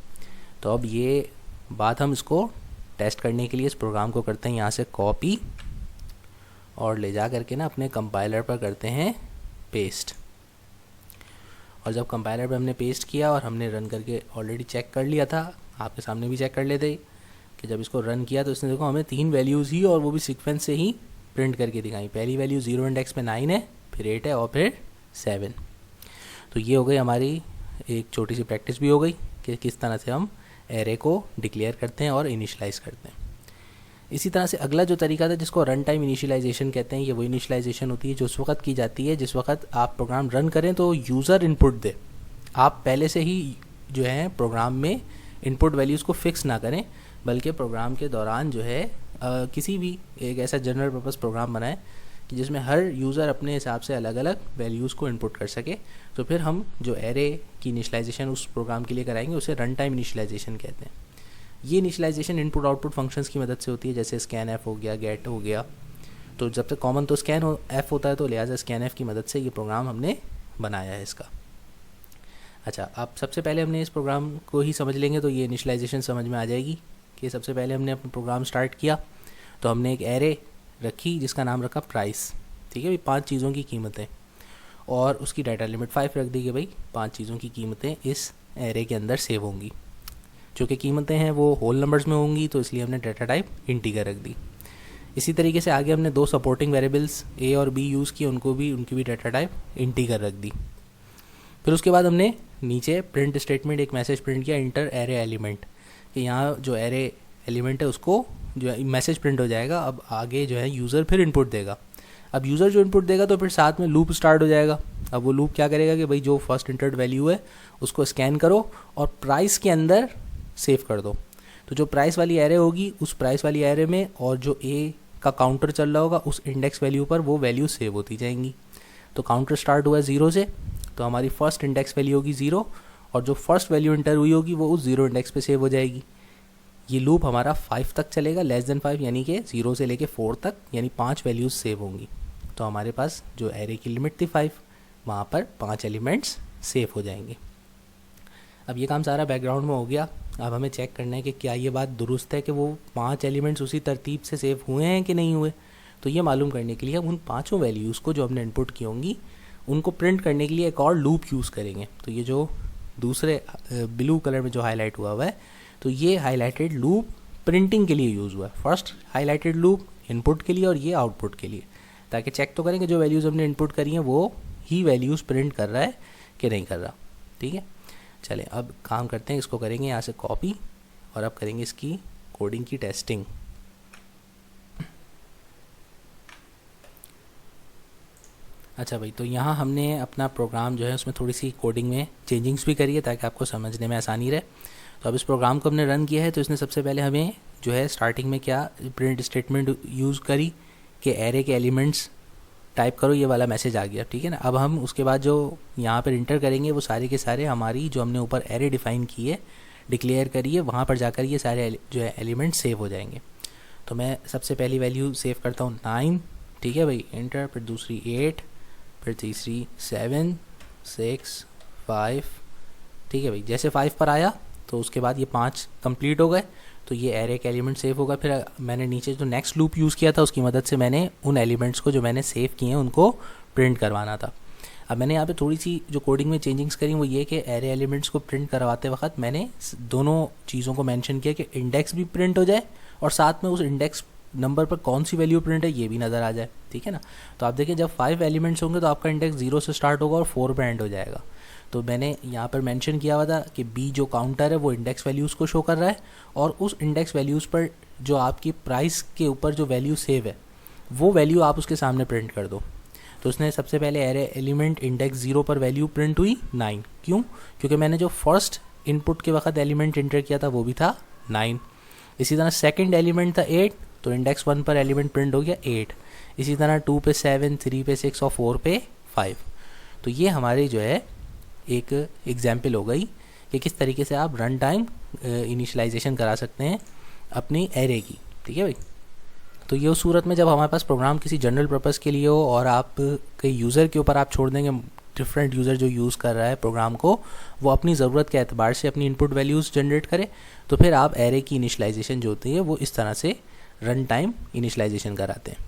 तो अब ये बात हम इसको टेस्ट करने के लिए इस प्रोग्राम को करते हैं यहाँ से कॉपी और ले जा करके ना अपने कंपाइलर पर करते हैं पेस्ट। और जब कंपाइलर पर हमने पेस्ट किया और हमने रन करके ऑलरेडी चेक कर लिया था, आपके सामने भी चेक कर लेते कि जब इसको रन किया तो इसने देखो हमें 3 वैल्यूज़ ही और वो भी सीक्वेंस से ही प्रिंट करके दिखाई। पहली वैल्यू 0 इंडेक्स पे 9 है, फिर 8 है और फिर 7। तो ये हो गई हमारी एक छोटी सी प्रैक्टिस भी हो गई कि किस तरह से हम एरे को डिक्लेयर करते हैं और इनिशियलाइज़ करते हैं। इसी तरह से अगला जो तरीका था जिसको रन टाइम इनिशियलाइजेशन कहते हैं, ये वो इनिशियलाइजेशन होती है जो उस वक्त की जाती है जिस वक्त आप प्रोग्राम रन करें तो यूज़र इनपुट दे। आप पहले से ही जो है प्रोग्राम में इनपुट वैल्यूज़ को फिक्स ना करें, बल्कि प्रोग्राम के दौरान जो है किसी भी एक ऐसा जनरल पर्पस प्रोग्राम बनाएं कि जिसमें हर यूज़र अपने हिसाब से अलग अलग वैल्यूज़ को इनपुट कर सके। तो फिर हम जो एरे की इनिशियलाइजेशन उस प्रोग्राम के लिए कराएंगे उसे रन टाइम इनिशियलाइजेशन कहते हैं। ये इनिशियलाइजेशन इनपुट आउटपुट फंक्शंस की मदद से होती है, जैसे स्कैन एफ हो गया, गेट हो गया। तो जब तक कॉमन तो स्कैन एफ होता है, तो लिहाजा स्कैन एफ की मदद से ये प्रोग्राम हमने बनाया है इसका। अच्छा, अब सबसे पहले हमने इस प्रोग्राम को ही समझ लेंगे तो ये इनिशियलाइजेशन समझ में आ जाएगी कि सबसे पहले हमने अपना प्रोग्राम स्टार्ट किया तो हमने एक एरे रखी जिसका नाम रखा प्राइस, ठीक है भाई, 5 चीज़ों की कीमतें, और उसकी डाटा लिमिट 5 रख दी कि भाई 5 चीज़ों की कीमतें इस एरे के अंदर सेव होंगी। चूँकि कीमतें हैं वो होल नंबर्स में होंगी तो इसलिए हमने डाटा टाइप इंटीजर रख दी। इसी तरीके से आगे हमने 2 सपोर्टिंग वेरिएबल्स ए और बी यूज़ किए, उनकी भी डाटा टाइप इंटीजर रख दी। फिर उसके बाद हमने नीचे प्रिंट स्टेटमेंट एक मैसेज प्रिंट किया इंटर एरे एलिमेंट, कि यहाँ जो एरे एलिमेंट है उसको जो है मैसेज प्रिंट हो जाएगा। अब आगे जो है यूज़र फिर इनपुट देगा। अब यूज़र जो इनपुट देगा तो फिर साथ में लूप स्टार्ट हो जाएगा। अब वो लूप क्या करेगा कि भाई जो फर्स्ट इंटर्ड वैल्यू है उसको स्कैन करो और प्राइस के अंदर सेव कर दो। तो जो प्राइस वाली एरे होगी उस प्राइस वाली एरे में और जो ए का काउंटर चल रहा होगा उस इंडेक्स वैल्यू पर वो वैल्यू सेव होती जाएंगी। तो काउंटर स्टार्ट हुआ है 0 से, तो हमारी फर्स्ट इंडेक्स वैल्यू होगी 0 और जो फर्स्ट वैल्यू इंटर हुई होगी वो उस 0 इंडेक्स पे सेव हो जाएगी। ये लूप हमारा 5 तक चलेगा, लेस देन 5 यानी कि 0 से लेके 4 तक, यानी 5 वैल्यूज़ सेव होंगी। तो हमारे पास जो एरे की लिमिट थी 5, वहाँ पर 5 एलिमेंट्स सेव हो जाएंगे। अब ये काम सारा बैकग्राउंड में हो गया। अब हमें चेक करना है कि क्या ये बात दुरुस्त है कि वो 5 एलिमेंट्स उसी तरतीब से सेव हुए हैं कि नहीं हुए। तो ये मालूम करने के लिए हम उन 5 वैल्यूज़ को जो हमने इनपुट की होंगी उनको प्रिंट करने के लिए एक और लूप यूज़ करेंगे। तो ये जो दूसरे ब्लू कलर में जो हाईलाइट हुआ है, तो ये हाईलाइटेड लूप प्रिंटिंग के लिए यूज़ हुआ है। फर्स्ट हाईलाइटेड लूप इनपुट के लिए और ये आउटपुट के लिए, ताकि चेक तो करें कि जो वैल्यूज़ हमने इनपुट करी हैं वो ही वैल्यूज़ प्रिंट कर रहा है कि नहीं कर रहा। ठीक है, चलें अब काम करते हैं, इसको करेंगे यहाँ से कॉपी और अब करेंगे इसकी कोडिंग की टेस्टिंग। अच्छा भाई, तो यहाँ हमने अपना प्रोग्राम जो है उसमें थोड़ी सी कोडिंग में चेंजिंग्स भी करी है ताकि आपको समझने में आसानी रहे। तो अब इस प्रोग्राम को हमने रन किया है, तो इसने सबसे पहले हमें जो है स्टार्टिंग में क्या प्रिंट स्टेटमेंट यूज़ करी कि एरे के एलिमेंट्स टाइप करो, ये वाला मैसेज आ गया। ठीक है ना। अब हम उसके बाद जो यहाँ पर इंटर करेंगे वो सारे के सारे हमारी जो हमने ऊपर एरे डिफ़ाइन की है, डिक्लेयर करी है, वहाँ पर जाकर ये सारे जो है एलिमेंट्स सेव हो जाएंगे। तो मैं सबसे पहली वैल्यू सेव करता हूँ 9। ठीक है भाई, इंटर, फिर दूसरी 8, फिर तीसरी 7, 6, 5। ठीक है भाई, जैसे 5 पर आया तो उसके बाद ये 5 कंप्लीट हो गए, तो ये एरे के एलिमेंट सेव होगा। फिर मैंने नीचे जो नेक्स्ट लूप यूज़ किया था उसकी मदद से मैंने उन एलिमेंट्स को जो मैंने सेव किए हैं उनको प्रिंट करवाना था। अब मैंने यहाँ पे थोड़ी सी जो कोडिंग में चेंजिंग्स करी वो ये कि एरे एलिमेंट्स को प्रिंट करवाते वक्त मैंने दोनों चीज़ों को मेंशन किया कि इंडेक्स भी प्रिंट हो जाए और साथ में उस इंडेक्स नंबर पर कौन सी वैल्यू प्रिंट है ये भी नज़र आ जाए। ठीक है ना। तो आप देखिए, जब 5 एलिमेंट्स होंगे तो आपका इंडेक्स 0 से स्टार्ट होगा और 4 पे एंड हो जाएगा। तो मैंने यहाँ पर मेंशन किया हुआ था कि बी जो काउंटर है वो इंडेक्स वैल्यूज़ को शो कर रहा है और उस इंडेक्स वैल्यूज़ पर जो आपकी प्राइस के ऊपर जो वैल्यू सेव है वो वैल्यू आप उसके सामने प्रिंट कर दो। तो उसने सबसे पहले एरे एलिमेंट इंडेक्स 0 पर वैल्यू प्रिंट हुई 9। क्यों? क्योंकि मैंने जो फर्स्ट इनपुट के वक्त एलिमेंट इंटर किया था वो भी था 9। इसी तरह सेकेंड एलिमेंट था 8, तो इंडेक्स 1 पर एलिमेंट प्रिंट हो गया 8। इसी तरह 2 पे 7, 3 पे 6 और 4 पे 5। तो ये हमारी जो है एक एग्जाम्पल हो गई कि किस तरीके से आप रन टाइम इनिशियलाइजेशन करा सकते हैं अपनी एरे की। ठीक है भाई। तो ये उस सूरत में जब हमारे पास प्रोग्राम किसी जनरल पर्पज़ के लिए हो और आप कई यूज़र के ऊपर आप छोड़ देंगे, डिफरेंट यूज़र जो यूज़ कर रहा है प्रोग्राम को वो अपनी ज़रूरत के एतबार से अपनी इनपुट वैल्यूज़ जनरेट करे, तो फिर आप एरे की इनिशियलाइजेशन जो होती है वो इस तरह से रन टाइम इनिशियलाइजेशन कराते हैं।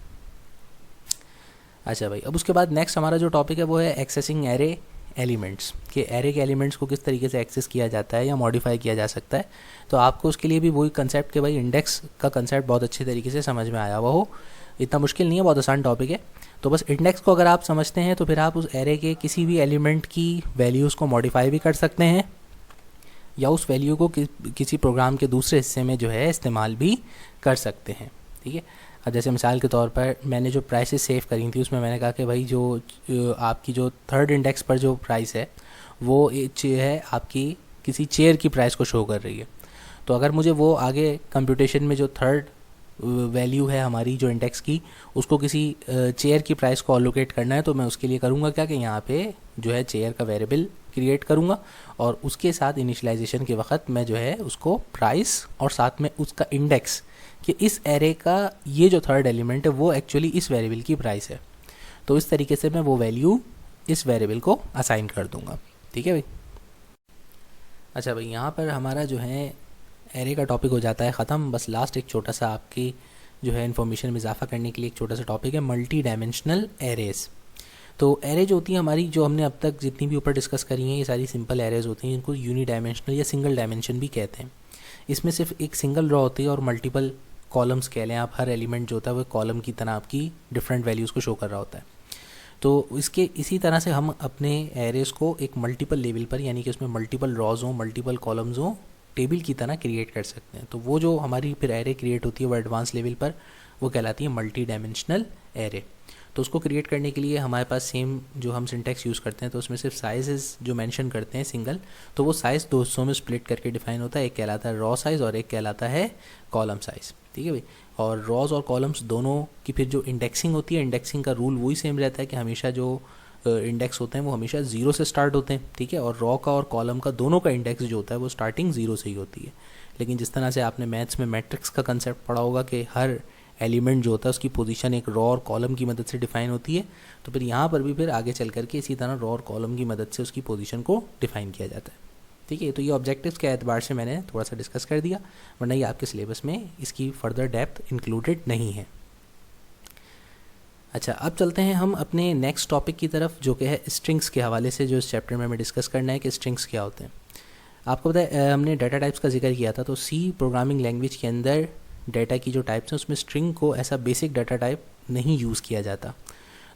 अच्छा भाई, अब उसके बाद नेक्स्ट हमारा जो टॉपिक है वो है एक्सेसिंग एरे एलिमेंट्स, कि एरे के एलिमेंट्स को किस तरीके से एक्सेस किया जाता है या मॉडिफाई किया जा सकता है। तो आपको उसके लिए भी वही कंसेप्ट कि भाई इंडेक्स का कंसेप्ट बहुत अच्छे तरीके से समझ में आया हुआ हो। इतना मुश्किल नहीं है, बहुत आसान टॉपिक है। तो बस इंडेक्स को अगर आप समझते हैं तो फिर आप उस एरे के किसी भी एलिमेंट की वैल्यूज़ को मॉडिफाई भी कर सकते हैं या उस वैल्यू को किसी प्रोग्राम के दूसरे हिस्से में जो है इस्तेमाल भी कर सकते हैं। ठीक है। अब जैसे मिसाल के तौर पर मैंने जो प्राइसेस सेव करी थी उसमें मैंने कहा कि भाई जो आपकी जो थर्ड इंडेक्स पर जो प्राइस है वो है आपकी किसी चेयर की प्राइस को शो कर रही है। तो अगर मुझे वो आगे कंप्यूटेशन में जो थर्ड वैल्यू है हमारी जो इंडेक्स की उसको किसी चेयर की प्राइस को अलोकेट करना है, तो मैं उसके लिए करूँगा क्या कि यहाँ पे जो है चेयर का वेरिएबल क्रिएट करूँगा और उसके साथ इनिशियलाइजेशन के वक्त मैं जो है उसको प्राइस और साथ में उसका इंडेक्स कि इस एरे का ये जो थर्ड एलिमेंट है वो एक्चुअली इस वेरिएबल की प्राइस है, तो इस तरीके से मैं वो वैल्यू इस वेरिएबल को असाइन कर दूँगा। ठीक है भाई। अच्छा भाई, यहाँ पर हमारा जो है एरे का टॉपिक हो जाता है ख़त्म। बस लास्ट एक छोटा सा आपकी जो है इन्फॉर्मेशन में इजाफा करने के लिए एक छोटा सा टॉपिक है मल्टी डायमेंशनल एरेज़। तो एरे जो होती है हमारी, जो हमने अब तक जितनी भी ऊपर डिस्कस करी हैं, ये सारी सिंपल एरेज़ होती हैं, इनको यूनी डायमेंशनल या सिंगल डायमेंशन भी कहते हैं। इसमें सिर्फ एक सिंगल रॉ होती है और मल्टीपल कॉलम्स कह लें आप, हर एलिमेंट जो होता है वो कॉलम की तरह आपकी डिफरेंट वैल्यूज़ को शो कर रहा होता है। तो इसके इसी तरह से हम अपने एरेज़ को एक मल्टीपल लेवल पर, यानी कि उसमें मल्टीपल रॉज हों, मल्टीपल कॉलम्स हों, टेबल की तरह क्रिएट कर सकते हैं। तो वो जो हमारी फिर एरे क्रिएट होती है वो एडवांस लेवल पर वो कहलाती है मल्टी डायमेंशनल एरे। तो उसको क्रिएट करने के लिए हमारे पास सेम जो हम सिंटैक्स यूज़ करते हैं, तो उसमें सिर्फ साइज़ जो मेंशन करते हैं सिंगल, तो वो साइज़ 200 में स्प्लिट करके डिफाइन होता है। एक कहलाता है रॉ साइज़ और एक कहलाता है कॉलम साइज़, ठीक है भाई। और रॉज और कॉलम्स दोनों की फिर जो इंडेक्सिंग होती है, इंडेक्सिंग का रूल वही सेम रहता है कि हमेशा जो इंडेक्स होते हैं वो हमेशा 0 से स्टार्ट होते हैं, ठीक है। और रॉ का और कॉलम का दोनों का इंडेक्स जो होता है वो स्टार्टिंग 0 से ही होती है। लेकिन जिस तरह से आपने मैथ्स में मैट्रिक्स का कंसेप्ट पढ़ा होगा कि हर एलिमेंट जो होता है उसकी पोजीशन एक रॉ और कॉलम की मदद से डिफाइन होती है, तो फिर यहाँ पर भी फिर आगे चल करके इसी तरह रॉ और कॉलम की मदद से उसकी पोजीशन को डिफाइन किया जाता है, ठीक है। तो ये ऑब्जेक्टिव्स के एतबार से मैंने थोड़ा सा डिस्कस कर दिया, वरना ये आपके सिलेबस में इसकी फर्दर डेप्थ इंक्लूडेड नहीं है। अच्छा, अब चलते हैं हम अपने नेक्स्ट टॉपिक की तरफ, जो कि है स्ट्रिंग्स के हवाले से, जो इस चैप्टर में हमें डिस्कस करना है कि स्ट्रिंग्स क्या होते हैं। आपको पता है हमने डाटा टाइप्स का जिक्र किया था, तो सी प्रोग्रामिंग लैंग्वेज के अंदर डाटा की जो टाइप्स हैं उसमें स्ट्रिंग को ऐसा बेसिक डाटा टाइप नहीं यूज़ किया जाता।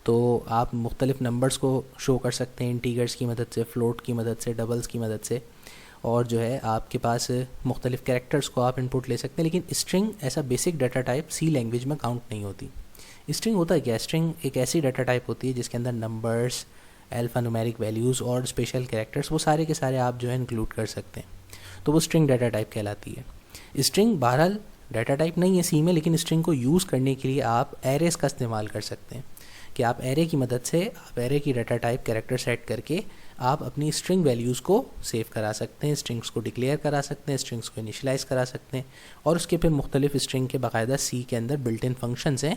तो आप मुख्तलिफ नंबर्स को शो कर सकते हैं इंटीगर्स की मदद से, फ्लोट की मदद से, डबल्स की मदद से, और जो है आपके पास मुख्तलिफ कैरेक्टर्स को आप इनपुट ले सकते हैं। लेकिन स्ट्रिंग ऐसा basic data type C language में काउंट नहीं होती। स्ट्रिंग होता है क्या? स्ट्रिंग एक ऐसी डाटा टाइप होती है जिसके अंदर नंबर्स, अल्फ़ा न्यूमेरिक वैल्यूज़ और स्पेशल कैरेक्टर्स वो सारे के सारे आप जो है इंक्लूड कर सकते हैं, तो वो स्ट्रिंग डाटा टाइप कहलाती है। स्ट्रिंग बहरहाल डाटा टाइप नहीं है सी में, लेकिन स्ट्रिंग को यूज़ करने के लिए आप एरेस का इस्तेमाल कर सकते हैं कि आप एरे की मदद से आप एरे की डाटा टाइप कैरेक्टर सेट करके आप अपनी स्ट्रिंग वैल्यूज़ को सेव करा सकते हैं, स्ट्रिंग्स को डिक्लेयर करा सकते हैं, स्ट्रिंग्स को इनिशियलाइज़ करा सकते हैं, और उसके फिर मुख्तलिफ स्ट्रिंग के बाकायदा सी के अंदर बिल्ट इन फंक्शंस हैं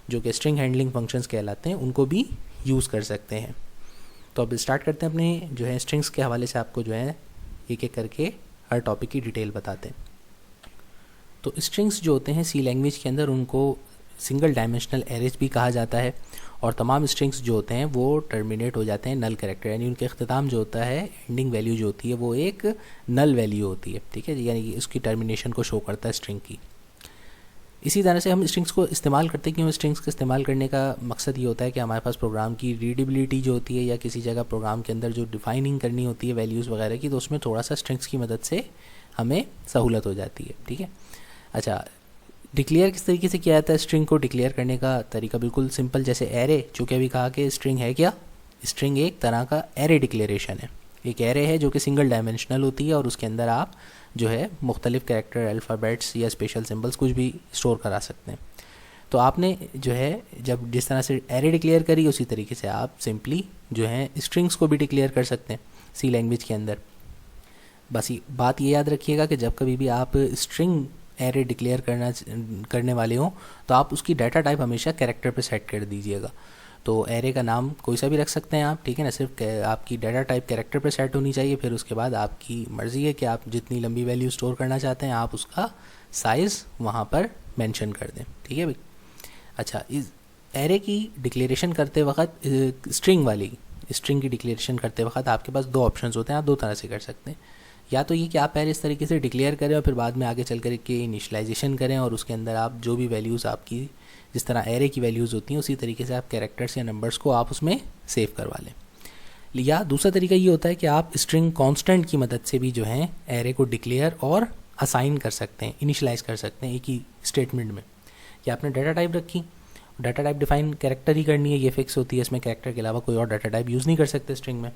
जो कि स्ट्रिंग हैंडलिंग फंक्शंस कहलाते हैं, उनको भी यूज़ कर सकते हैं। तो अब स्टार्ट करते हैं अपने जो है स्ट्रिंग्स के हवाले से, आपको जो है एक एक करके हर टॉपिक की डिटेल बताते हैं। तो स्ट्रिंग्स जो होते हैं सी लैंग्वेज के अंदर उनको सिंगल डायमेंशनल एरेज भी कहा जाता है, और तमाम स्ट्रिंग्स जो होते हैं वो टर्मिनेट हो जाते हैं नल कैरेक्टर, यानी उनके अख्ताम जो होता है, एंडिंग वैल्यू जो होती है वो एक नल वैल्यू होती है, ठीक है, यानी कि उसकी टर्मिनेशन को शो करता है स्ट्रिंग की। इसी तरह से हम स्ट्रिंग्स को इस्तेमाल करते हैं। क्यों स्ट्रिंग्स का इस्तेमाल करने का मकसद ये होता है कि हमारे पास प्रोग्राम की रीडेबिलिटी जो होती है, या किसी जगह प्रोग्राम के अंदर जो डिफाइनिंग करनी होती है वैल्यूज़ वगैरह की, तो उसमें थोड़ा सा स्ट्रिंग्स की मदद से हमें सहूलत हो जाती है, ठीक है। अच्छा, डिक्लेयर किस तरीके से किया जाता है? स्ट्रिंग को डिक्लेयर करने का तरीका बिल्कुल सिंपल, जैसे एरे, चूँकि अभी कहा कि स्ट्रिंग है क्या, स्ट्रिंग एक तरह का एरे डिक्लेरेशन है। एक एरे है जो कि सिंगल डायमेंशनल होती है और उसके अंदर आप जो है मुख्तलिफ कैरेक्टर, अल्फ़ाबेट्स या स्पेशल सिंबल्स कुछ भी स्टोर करा सकते हैं। तो आपने जो है जब जिस तरह से एरे डिक्लेयर करी, उसी तरीके से आप सिंपली जो है स्ट्रिंग्स को भी डिक्लेयर कर सकते हैं सी लैंग्वेज के अंदर। बस ये बात ये याद रखिएगा कि जब कभी भी आप स्ट्रिंग एरे डिक्लेयर करने वाले हों तो आप उसकी डाटा टाइप हमेशा कैरेक्टर पे सेट कर दीजिएगा। तो एरे का नाम कोई सा भी रख सकते हैं आप, ठीक है ना, सिर्फ आपकी डाटा टाइप कैरेक्टर पे सेट होनी चाहिए। फिर उसके बाद आपकी मर्ज़ी है कि आप जितनी लंबी वैल्यू स्टोर करना चाहते हैं आप उसका साइज़ वहाँ पर मेंशन कर दें, ठीक है भाई। अच्छा, इस एरे की डिक्लेरेशन करते वक्त, स्ट्रिंग की डिक्लेरेशन करते वक्त आपके पास दो ऑप्शंस होते हैं, आप दो तरह से कर सकते हैं। या तो ये कि आप पहले इस तरीके से डिक्लेयर करें और फिर बाद में आगे चल कर के इनिशियलाइजेशन करें, और उसके अंदर आप जो भी वैल्यूज़ आपकी जिस तरह एरे की वैल्यूज़ होती हैं उसी तरीके से आप कैरेक्टर्स या नंबर्स को आप उसमें सेव करवा लें। या दूसरा तरीका ये होता है कि आप स्ट्रिंग कांस्टेंट की मदद से भी जो है एरे को डिक्लेयर और असाइन कर सकते हैं, इनिशियलाइज़ कर सकते हैं एक ही स्टेटमेंट में। या आपने डाटा टाइप रखी, डाटा टाइप डिफाइन कैरेक्टर ही करनी है, ये फिक्स होती है, इसमें कैरेक्टर के अलावा कोई और डाटा टाइप यूज़ नहीं कर सकते स्ट्रिंग में।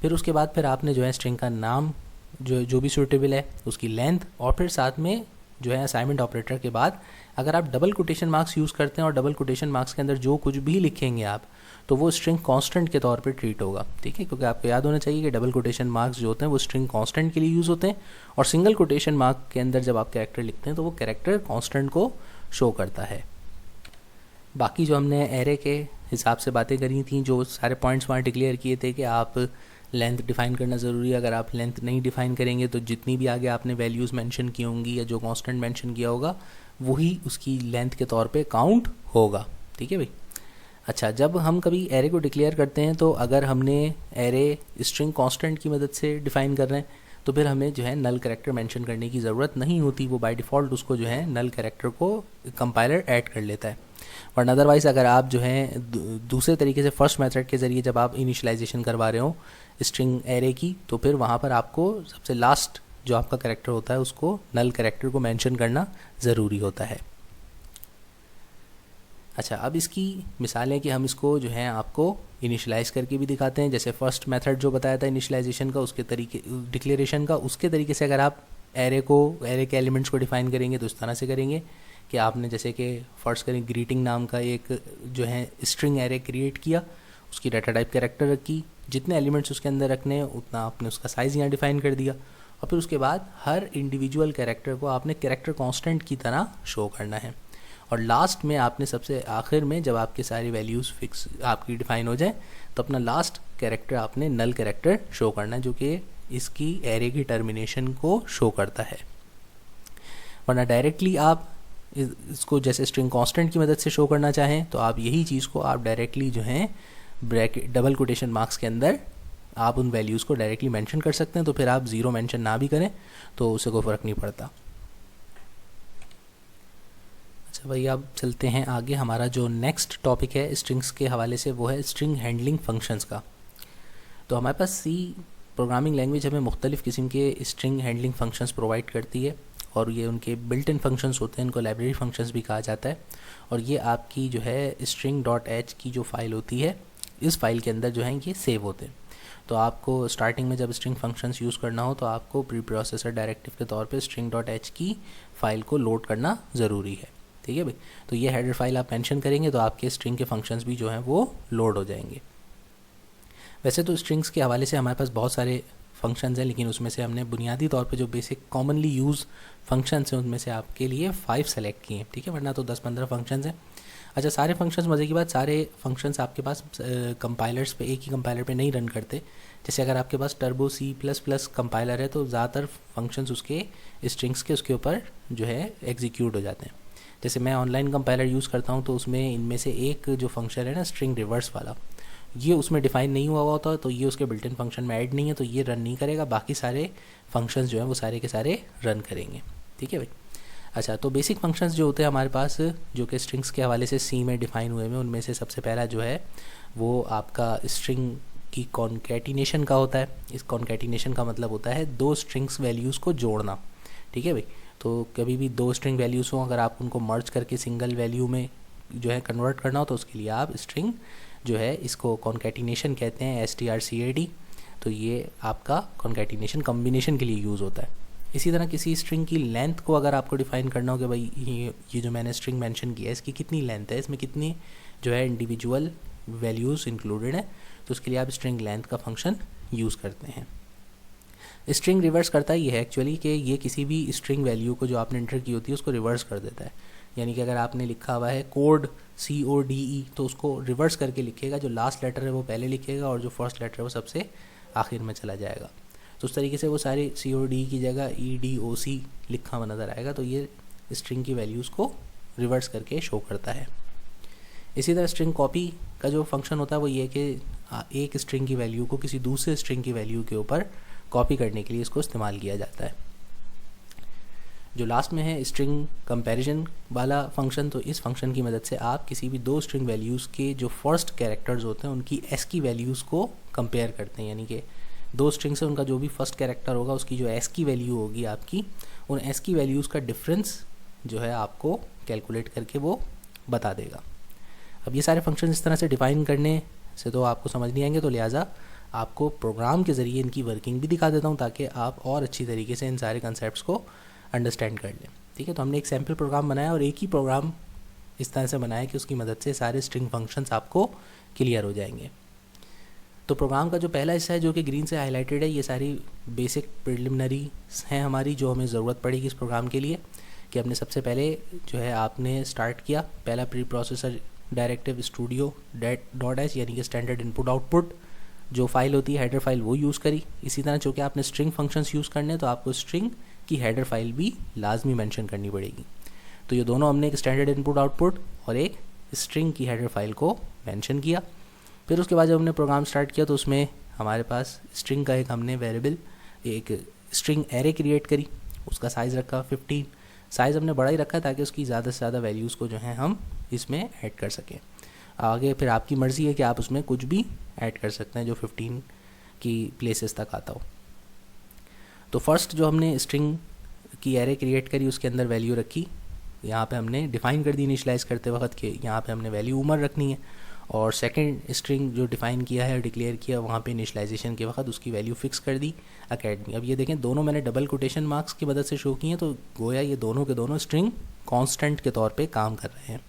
फिर उसके बाद फिर आपने जो है स्ट्रिंग का नाम जो भी सूटेबल है, उसकी लेंथ, और फिर साथ में जो है असाइनमेंट ऑपरेटर के बाद अगर आप डबल कोटेशन मार्क्स यूज़ करते हैं और डबल कोटेशन मार्क्स के अंदर जो कुछ भी लिखेंगे आप, तो वो स्ट्रिंग कांस्टेंट के तौर पे ट्रीट होगा, ठीक है। क्योंकि आपको याद होना चाहिए कि डबल कोटेशन मार्क्स जो होते हैं वो स्ट्रिंग कांस्टेंट के लिए यूज़ होते हैं, और सिंगल कोटेशन मार्क के अंदर जब आप कैरेक्टर लिखते हैं तो वो कैरेक्टर कांस्टेंट को शो करता है। बाकी जो हमने एरे के हिसाब से बातें करी थी, जो सारे पॉइंट्स वहाँ डिक्लेयर किए थे कि आप लेंथ डिफ़ाइन करना ज़रूरी है। अगर आप लेंथ नहीं डिफ़ाइन करेंगे तो जितनी भी आगे आपने वैल्यूज़ मेंशन की होंगी या जो कांस्टेंट मेंशन किया होगा वही उसकी लेंथ के तौर पे काउंट होगा, ठीक है भाई। अच्छा, जब हम कभी एरे को डिक्लेयर करते हैं तो अगर हमने एरे स्ट्रिंग कांस्टेंट की मदद से डिफ़ाइन कर रहे हैं तो फिर हमें जो है नल कैरेक्टर मेंशन करने की ज़रूरत नहीं होती, वो बाय डिफ़ॉल्ट उसको जो है नल कैरेक्टर को कंपाइलर ऐड कर लेता है। वरना अदरवाइज़ अगर आप जो है दूसरे तरीके से फर्स्ट मेथड के ज़रिए जब आप इनिशियलाइजेशन करवा रहे हो स्ट्रिंग एरे की, तो फिर वहाँ पर आपको सबसे लास्ट जो आपका कैरेक्टर होता है उसको नल कैरेक्टर को मेंशन करना ज़रूरी होता है। अच्छा, अब इसकी मिसालें कि हम इसको जो है आपको इनिशियलाइज़ करके भी दिखाते हैं। जैसे फर्स्ट मेथड जो बताया था इनिशियलाइजेशन का, उसके तरीके डिक्लेरेशन का, उसके तरीके से अगर आप एरे के एलिमेंट्स को डिफाइन करेंगे तो इस तरह से करेंगे कि आपने जैसे कि फर्स्ट करें ग्रीटिंग नाम का एक जो है स्ट्रिंग एरे क्रिएट किया, उसकी डाटा टाइप कैरेक्टर रखी, जितने एलिमेंट्स उसके अंदर रखने हैं उतना आपने उसका साइज़ यहाँ डिफाइन कर दिया, और फिर उसके बाद हर इंडिविजुअल कैरेक्टर को आपने कैरेक्टर कांस्टेंट की तरह शो करना है। और लास्ट में आपने सबसे आखिर में जब आपके सारी वैल्यूज़ फिक्स आपकी डिफाइन हो जाए तो अपना लास्ट कैरेक्टर आपने नल कैरेक्टर शो करना है, जो कि इसकी एरे की टर्मिनेशन को शो करता है। वरना डायरेक्टली आप इसको जैसे स्ट्रिंग कांस्टेंट की मदद से शो करना चाहें तो आप यही चीज़ को आप डायरेक्टली जो है ब्रैकेट डबल कोटेशन मार्क्स के अंदर आप उन वैल्यूज़ को डायरेक्टली मेंशन कर सकते हैं। तो फिर आप ज़ीरो मेंशन ना भी करें तो उससे कोई फ़र्क नहीं पड़ता। अच्छा भाई, अब चलते हैं आगे। हमारा जो नेक्स्ट टॉपिक है स्ट्रिंग्स के हवाले से वो है स्ट्रिंग हैंडलिंग फंक्शंस का। तो हमारे पास सी प्रोग्रामिंग लैंग्वेज हमें मुख्तलिफ़ किस्म के स्ट्रिंग हैंडलिंग फंक्शंस प्रोवाइड करती है, और ये उनके बिल्ट इन फंक्शंस होते हैं, इनको लाइब्रेरी फंक्शंस भी कहा जाता है। और ये आपकी जो है string.h की जो फाइल होती है, इस फाइल के अंदर जो है ये सेव होते हैं। तो आपको स्टार्टिंग में जब स्ट्रिंग फंक्शंस यूज़ करना हो तो आपको प्री प्रोसेसर डायरेक्टिव के तौर पे string.h की फ़ाइल को लोड करना ज़रूरी है। ठीक है भाई, तो ये हेडर फाइल आप मेंशन करेंगे तो आपके स्ट्रिंग के फंक्शंस भी जो हैं वो लोड हो जाएंगे। वैसे तो स्ट्रिंग्स के हवाले से हमारे पास बहुत सारे फंक्शंस हैं, लेकिन उसमें से हमने बुनियादी तौर पे जो बेसिक कॉमनली यूज़ फंक्शंस हैं उनमें से आपके लिए 5 सेलेक्ट किए हैं। ठीक है, वरना तो 10-15 फंक्शंस हैं। अच्छा, सारे फंक्शंस, मज़े की बात, सारे फंक्शंस आपके पास कंपाइलर्स पे एक ही कंपाइलर पे नहीं रन करते। जैसे अगर आपके पास टर्बो C++ कंपाइलर है तो ज़्यादातर फंक्शंस उसके स्ट्रिंग्स के उसके ऊपर जो है एग्जीक्यूट हो जाते हैं। जैसे मैं ऑनलाइन कंपाइलर यूज़ करता हूँ तो उसमें इनमें से एक जो फंक्शन है ना स्ट्रिंग रिवर्स वाला, ये उसमें डिफाइन नहीं हुआ होता है, तो ये उसके बिल्ट इन फंक्शन में ऐड नहीं है, तो ये रन नहीं करेगा। बाकी सारे फंक्शंस जो हैं वो सारे के सारे रन करेंगे। ठीक है भाई। अच्छा, तो बेसिक फंक्शंस जो होते हैं हमारे पास जो कि स्ट्रिंग्स के हवाले से सी में डिफाइन हुए हैं, उनमें से सबसे पहला जो है वो आपका स्ट्रिंग की कॉन्कैटिनेशन का होता है। इस कॉन्कैटिनेशन का मतलब होता है दो स्ट्रिंग्स वैल्यूज़ को जोड़ना। ठीक है भाई, तो कभी भी दो स्ट्रिंग वैल्यूज़ हों, अगर आप उनको मर्ज करके सिंगल वैल्यू में जो है कन्वर्ट करना हो तो उसके लिए आप स्ट्रिंग जो है इसको कॉन्कैटिनेशन कहते हैं, STRCAD। तो ये आपका कॉन्कैटिनेशन कॉम्बिनेशन के लिए यूज़ होता है। इसी तरह किसी स्ट्रिंग की लेंथ को अगर आपको डिफाइन करना हो कि भाई ये जो मैंने स्ट्रिंग मेंशन किया है इसकी कितनी लेंथ है, इसमें कितनी जो है इंडिविजुअल वैल्यूज़ इंक्लूडेड है, तो उसके लिए आप स्ट्रिंग लेंथ का फंक्शन यूज़ करते हैं। स्ट्रिंग रिवर्स करता ही है एक्चुअली कि ये किसी भी स्ट्रिंग वैल्यू को जो आपने एंटर की होती है उसको रिवर्स कर देता है। यानी कि अगर आपने लिखा हुआ है कोड CODE तो उसको रिवर्स करके लिखेगा, जो लास्ट लेटर है वो पहले लिखेगा और जो फर्स्ट लेटर है वो सबसे आखिर में चला जाएगा। तो उस तरीके से वो सारी CODE की जगह EDOC लिखा हुआ नज़र आएगा, तो ये स्ट्रिंग की वैल्यूज़ को रिवर्स करके शो करता है। इसी तरह स्ट्रिंग कॉपी का जो फंक्शन होता है वो ये कि एक स्ट्रिंग की वैल्यू को किसी दूसरे स्ट्रिंग की वैल्यू के ऊपर कॉपी करने के लिए इसको इस्तेमाल किया जाता है। जो लास्ट में है स्ट्रिंग कंपैरिजन वाला फंक्शन, तो इस फंक्शन की मदद से आप किसी भी दो स्ट्रिंग वैल्यूज़ के जो फर्स्ट कैरेक्टर्स होते हैं उनकी S की वैल्यूज़ को कंपेयर करते हैं। यानी कि दो स्ट्रिंग से उनका जो भी फर्स्ट कैरेक्टर होगा उसकी जो S की वैल्यू होगी आपकी, उन S की वैल्यूज़ का डिफरेंस जो है आपको कैलकुलेट करके वो बता देगा। अब ये सारे फंक्शन इस तरह से डिफाइन करने से तो आपको समझ नहीं आएंगे, तो लिहाजा आपको प्रोग्राम के ज़रिए इनकी वर्किंग भी दिखा देता हूँ ताकि आप और अच्छी तरीके से इन सारे कंसेप्ट्स को अंडरस्टैंड कर लें। ठीक है, तो हमने एक सैम्पल प्रोग्राम बनाया और एक ही प्रोग्राम इस तरह से बनाया कि उसकी मदद से सारे स्ट्रिंग फंक्शंस आपको क्लियर हो जाएंगे। तो प्रोग्राम का जो पहला हिस्सा है जो कि ग्रीन से हाईलाइटेड है, ये सारी बेसिक प्रिलिमिनरी हैं हमारी जो हमें ज़रूरत पड़ेगी इस प्रोग्राम के लिए। कि हमने सबसे पहले जो है आपने स्टार्ट किया, पहला प्री प्रोसेसर डायरेक्टिव studio.h यानी कि स्टैंडर्ड इनपुट आउटपुट जो फाइल होती है हेडर फाइल वो यूज़ करी। इसी तरह चूँकि आपने स्ट्रिंग फंक्शंस यूज़ करने तो आपको स्ट्रिंग की हेडर फाइल भी लाजमी मेंशन करनी पड़ेगी। तो ये दोनों हमने एक स्टैंडर्ड इनपुट आउटपुट और एक स्ट्रिंग की हेडर फाइल को मेंशन किया। फिर उसके बाद जब हमने प्रोग्राम स्टार्ट किया तो उसमें हमारे पास स्ट्रिंग का एक हमने वेरिएबल एक स्ट्रिंग एरे क्रिएट करी, उसका साइज़ रखा 15। साइज़ हमने बड़ा ही रखा ताकि उसकी ज़्यादा से ज़्यादा वैल्यूज़ को जो है हम इसमें ऐड कर सकें। आगे फिर आपकी मर्ज़ी है कि आप उसमें कुछ भी ऐड कर सकते हैं जो 15 की प्लेसेस तक आता हो। तो फर्स्ट जो हमने स्ट्रिंग की एरे क्रिएट करी उसके अंदर वैल्यू रखी, यहाँ पे हमने डिफ़ाइन कर दी इनिशलाइज़ करते वक्त कि यहाँ पे हमने वैल्यू उमर रखनी है, और सेकंड स्ट्रिंग जो डिफ़ाइन किया है डिक्लेयर किया वहाँ पे इनिशलाइजेशन के वक्त उसकी वैल्यू फिक्स कर दी अकेडमी। अब ये देखें दोनों मैंने डबल कोटेशन मार्क्स की मदद से शो किए हैं, तो गोया ये दोनों के दोनों स्ट्रिंग कांस्टेंट के तौर पे काम कर रहे हैं।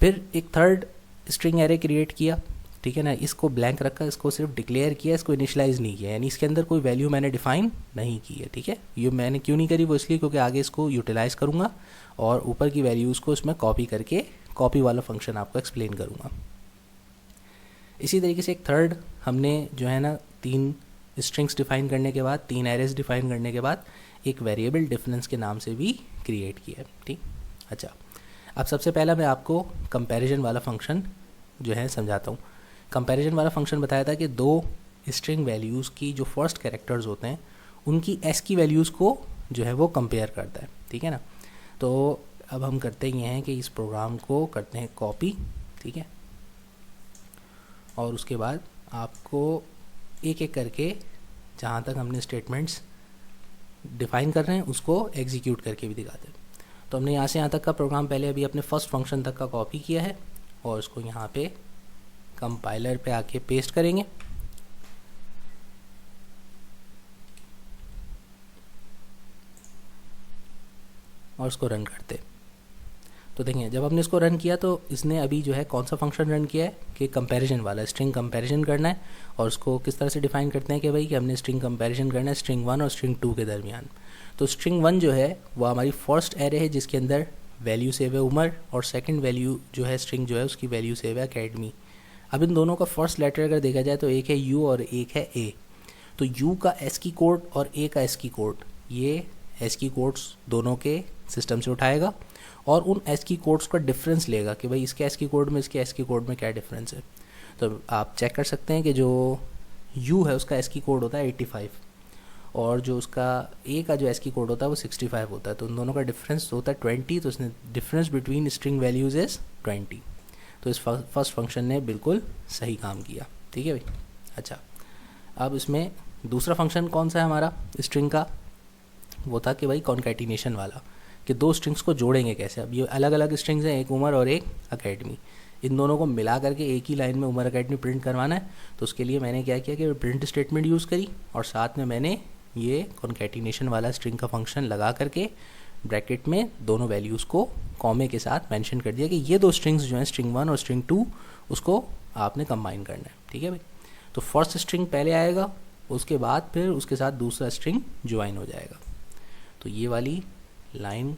फिर एक थर्ड स्ट्रिंग एरे क्रिएट किया, ठीक है ना, इसको ब्लैंक रखा, इसको सिर्फ डिक्लेयर किया, इसको इनिशलाइज़ नहीं किया, यानी इसके अंदर कोई वैल्यू मैंने डिफ़ाइन नहीं की है, ठीक है। ये मैंने क्यों नहीं करी वो इसलिए क्योंकि आगे इसको यूटिलाइज़ करूँगा और ऊपर की वैल्यूज़ को इसमें कॉपी करके कॉपी वाला फंक्शन आपको एक्सप्लेन करूँगा। इसी तरीके से एक थर्ड हमने जो है ना 3 स्ट्रिंग्स डिफ़ाइन करने के बाद, 3 एरेज डिफ़ाइन करने के बाद एक वेरिएबल डिफरेंस के नाम से भी क्रिएट किया है, ठीक। अच्छा, अब सबसे पहला मैं आपको कंपैरिजन वाला फंक्शन जो है समझाता हूँ। कंपैरिजन वाला फंक्शन बताया था कि 2 स्ट्रिंग वैल्यूज़ की जो फर्स्ट कैरेक्टर्स होते हैं उनकी एस की वैल्यूज़ को जो है वो कंपेयर करता है, ठीक है ना। तो अब हम करते ये हैं कि इस प्रोग्राम को करते हैं कॉपी, ठीक है, और उसके बाद आपको एक एक करके जहाँ तक हमने स्टेटमेंट्स डिफ़ाइन कर रहे हैं उसको एग्जीक्यूट करके भी दिखाते हैं। तो हमने यहाँ से यहाँ तक का प्रोग्राम पहले अभी अपने फर्स्ट फंक्शन तक का कॉपी किया है और उसको यहाँ पे कंपाइलर पे आके पेस्ट करेंगे। और उसको रन करते। तो देखिए जब हमने इसको रन किया तो इसने अभी जो है कौन सा फंक्शन रन किया है कि कंपैरिजन वाला, स्ट्रिंग कंपैरिजन करना है। और उसको किस तरह से डिफाइन करते हैं कि भाई कि हमने स्ट्रिंग कंपैरिजन करना है स्ट्रिंग 1 और स्ट्रिंग 2 के दरमियान। तो स्ट्रिंग 1 जो है वो हमारी फर्स्ट एरे है जिसके अंदर वैल्यू सेव है उमर, और सेकंड वैल्यू जो है स्ट्रिंग जो है उसकी वैल्यू सेव है अकेडमी। अब इन दोनों का फर्स्ट लेटर अगर देखा जाए तो एक है यू और एक है ए। तो यू का एस की कोड और ए का एस की कोड, ये एस की कोड्स दोनों के सिस्टम से उठाएगा और उन एस की कोड्स का डिफरेंस लेगा कि भाई इसके एस की कोड में इसके एस की कोड में क्या डिफरेंस है। तो आप चेक कर सकते हैं कि जो यू है उसका एस की कोड होता है 85 और जो उसका ए का जो एस की कोड होता है वो 65 होता है। तो उन दोनों का डिफरेंस होता है 20। तो इसने difference between string values is 20। तो इस फर्स्ट फंक्शन ने बिल्कुल सही काम किया, ठीक है भाई। अच्छा, अब इसमें दूसरा फंक्शन कौन सा है हमारा स्ट्रिंग का, वो था कि भाई कॉन्कैटिनेशन वाला, कि 2 स्ट्रिंग्स को जोड़ेंगे कैसे। अब ये अलग अलग स्ट्रिंग्स हैं, एक उमर और एक अकेडमी, इन दोनों को मिला करके एक ही लाइन में उमर अकेडमी प्रिंट करवाना है। तो उसके लिए मैंने क्या किया कि प्रिंट स्टेटमेंट यूज़ करी और साथ में मैंने ये कॉन्कैटिनेशन वाला स्ट्रिंग का फंक्शन लगा करके ब्रैकेट में दोनों वैल्यूज़ को कॉमे के साथ मेंशन कर दिया कि ये 2 स्ट्रिंग्स जो हैं स्ट्रिंग 1 और स्ट्रिंग 2 उसको आपने कंबाइन करना है, ठीक है भाई। तो फर्स्ट स्ट्रिंग पहले आएगा, उसके बाद फिर उसके साथ दूसरा स्ट्रिंग ज्वाइन हो जाएगा। तो ये वाली लाइन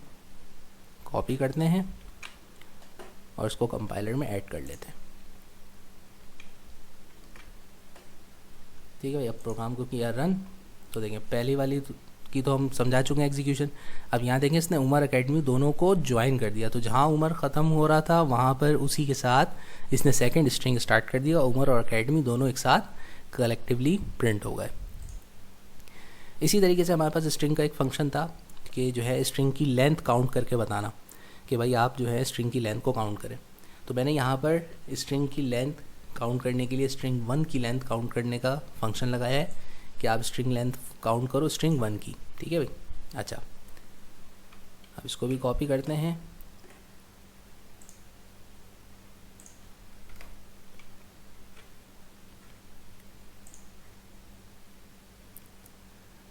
कॉपी करते हैं और इसको कंपाइलर में ऐड कर लेते हैं, ठीक है भाई। अब प्रोग्राम को किया रन, तो देखें पहली वाली की तो हम समझा चुके हैं एग्जीक्यूशन। अब यहाँ देखें इसने उमर अकेडमी दोनों को ज्वाइन कर दिया। तो जहाँ उमर ख़त्म हो रहा था वहाँ पर उसी के साथ इसने सेकंड स्ट्रिंग स्टार्ट कर दिया, उमर और अकेडमी दोनों एक साथ कलेक्टिवली प्रिंट हो गए। इसी तरीके से हमारे पास स्ट्रिंग का एक फंक्शन था कि जो है स्ट्रिंग की लेंथ काउंट करके बताना कि भाई आप जो है स्ट्रिंग की लेंथ को काउंट करें। तो मैंने यहाँ पर स्ट्रिंग की लेंथ काउंट करने के लिए स्ट्रिंग 1 की लेंथ काउंट करने का फंक्शन लगाया है कि आप स्ट्रिंग लेंथ काउंट करो स्ट्रिंग 1 की, ठीक है भाई। अच्छा, अब इसको भी कॉपी करते हैं।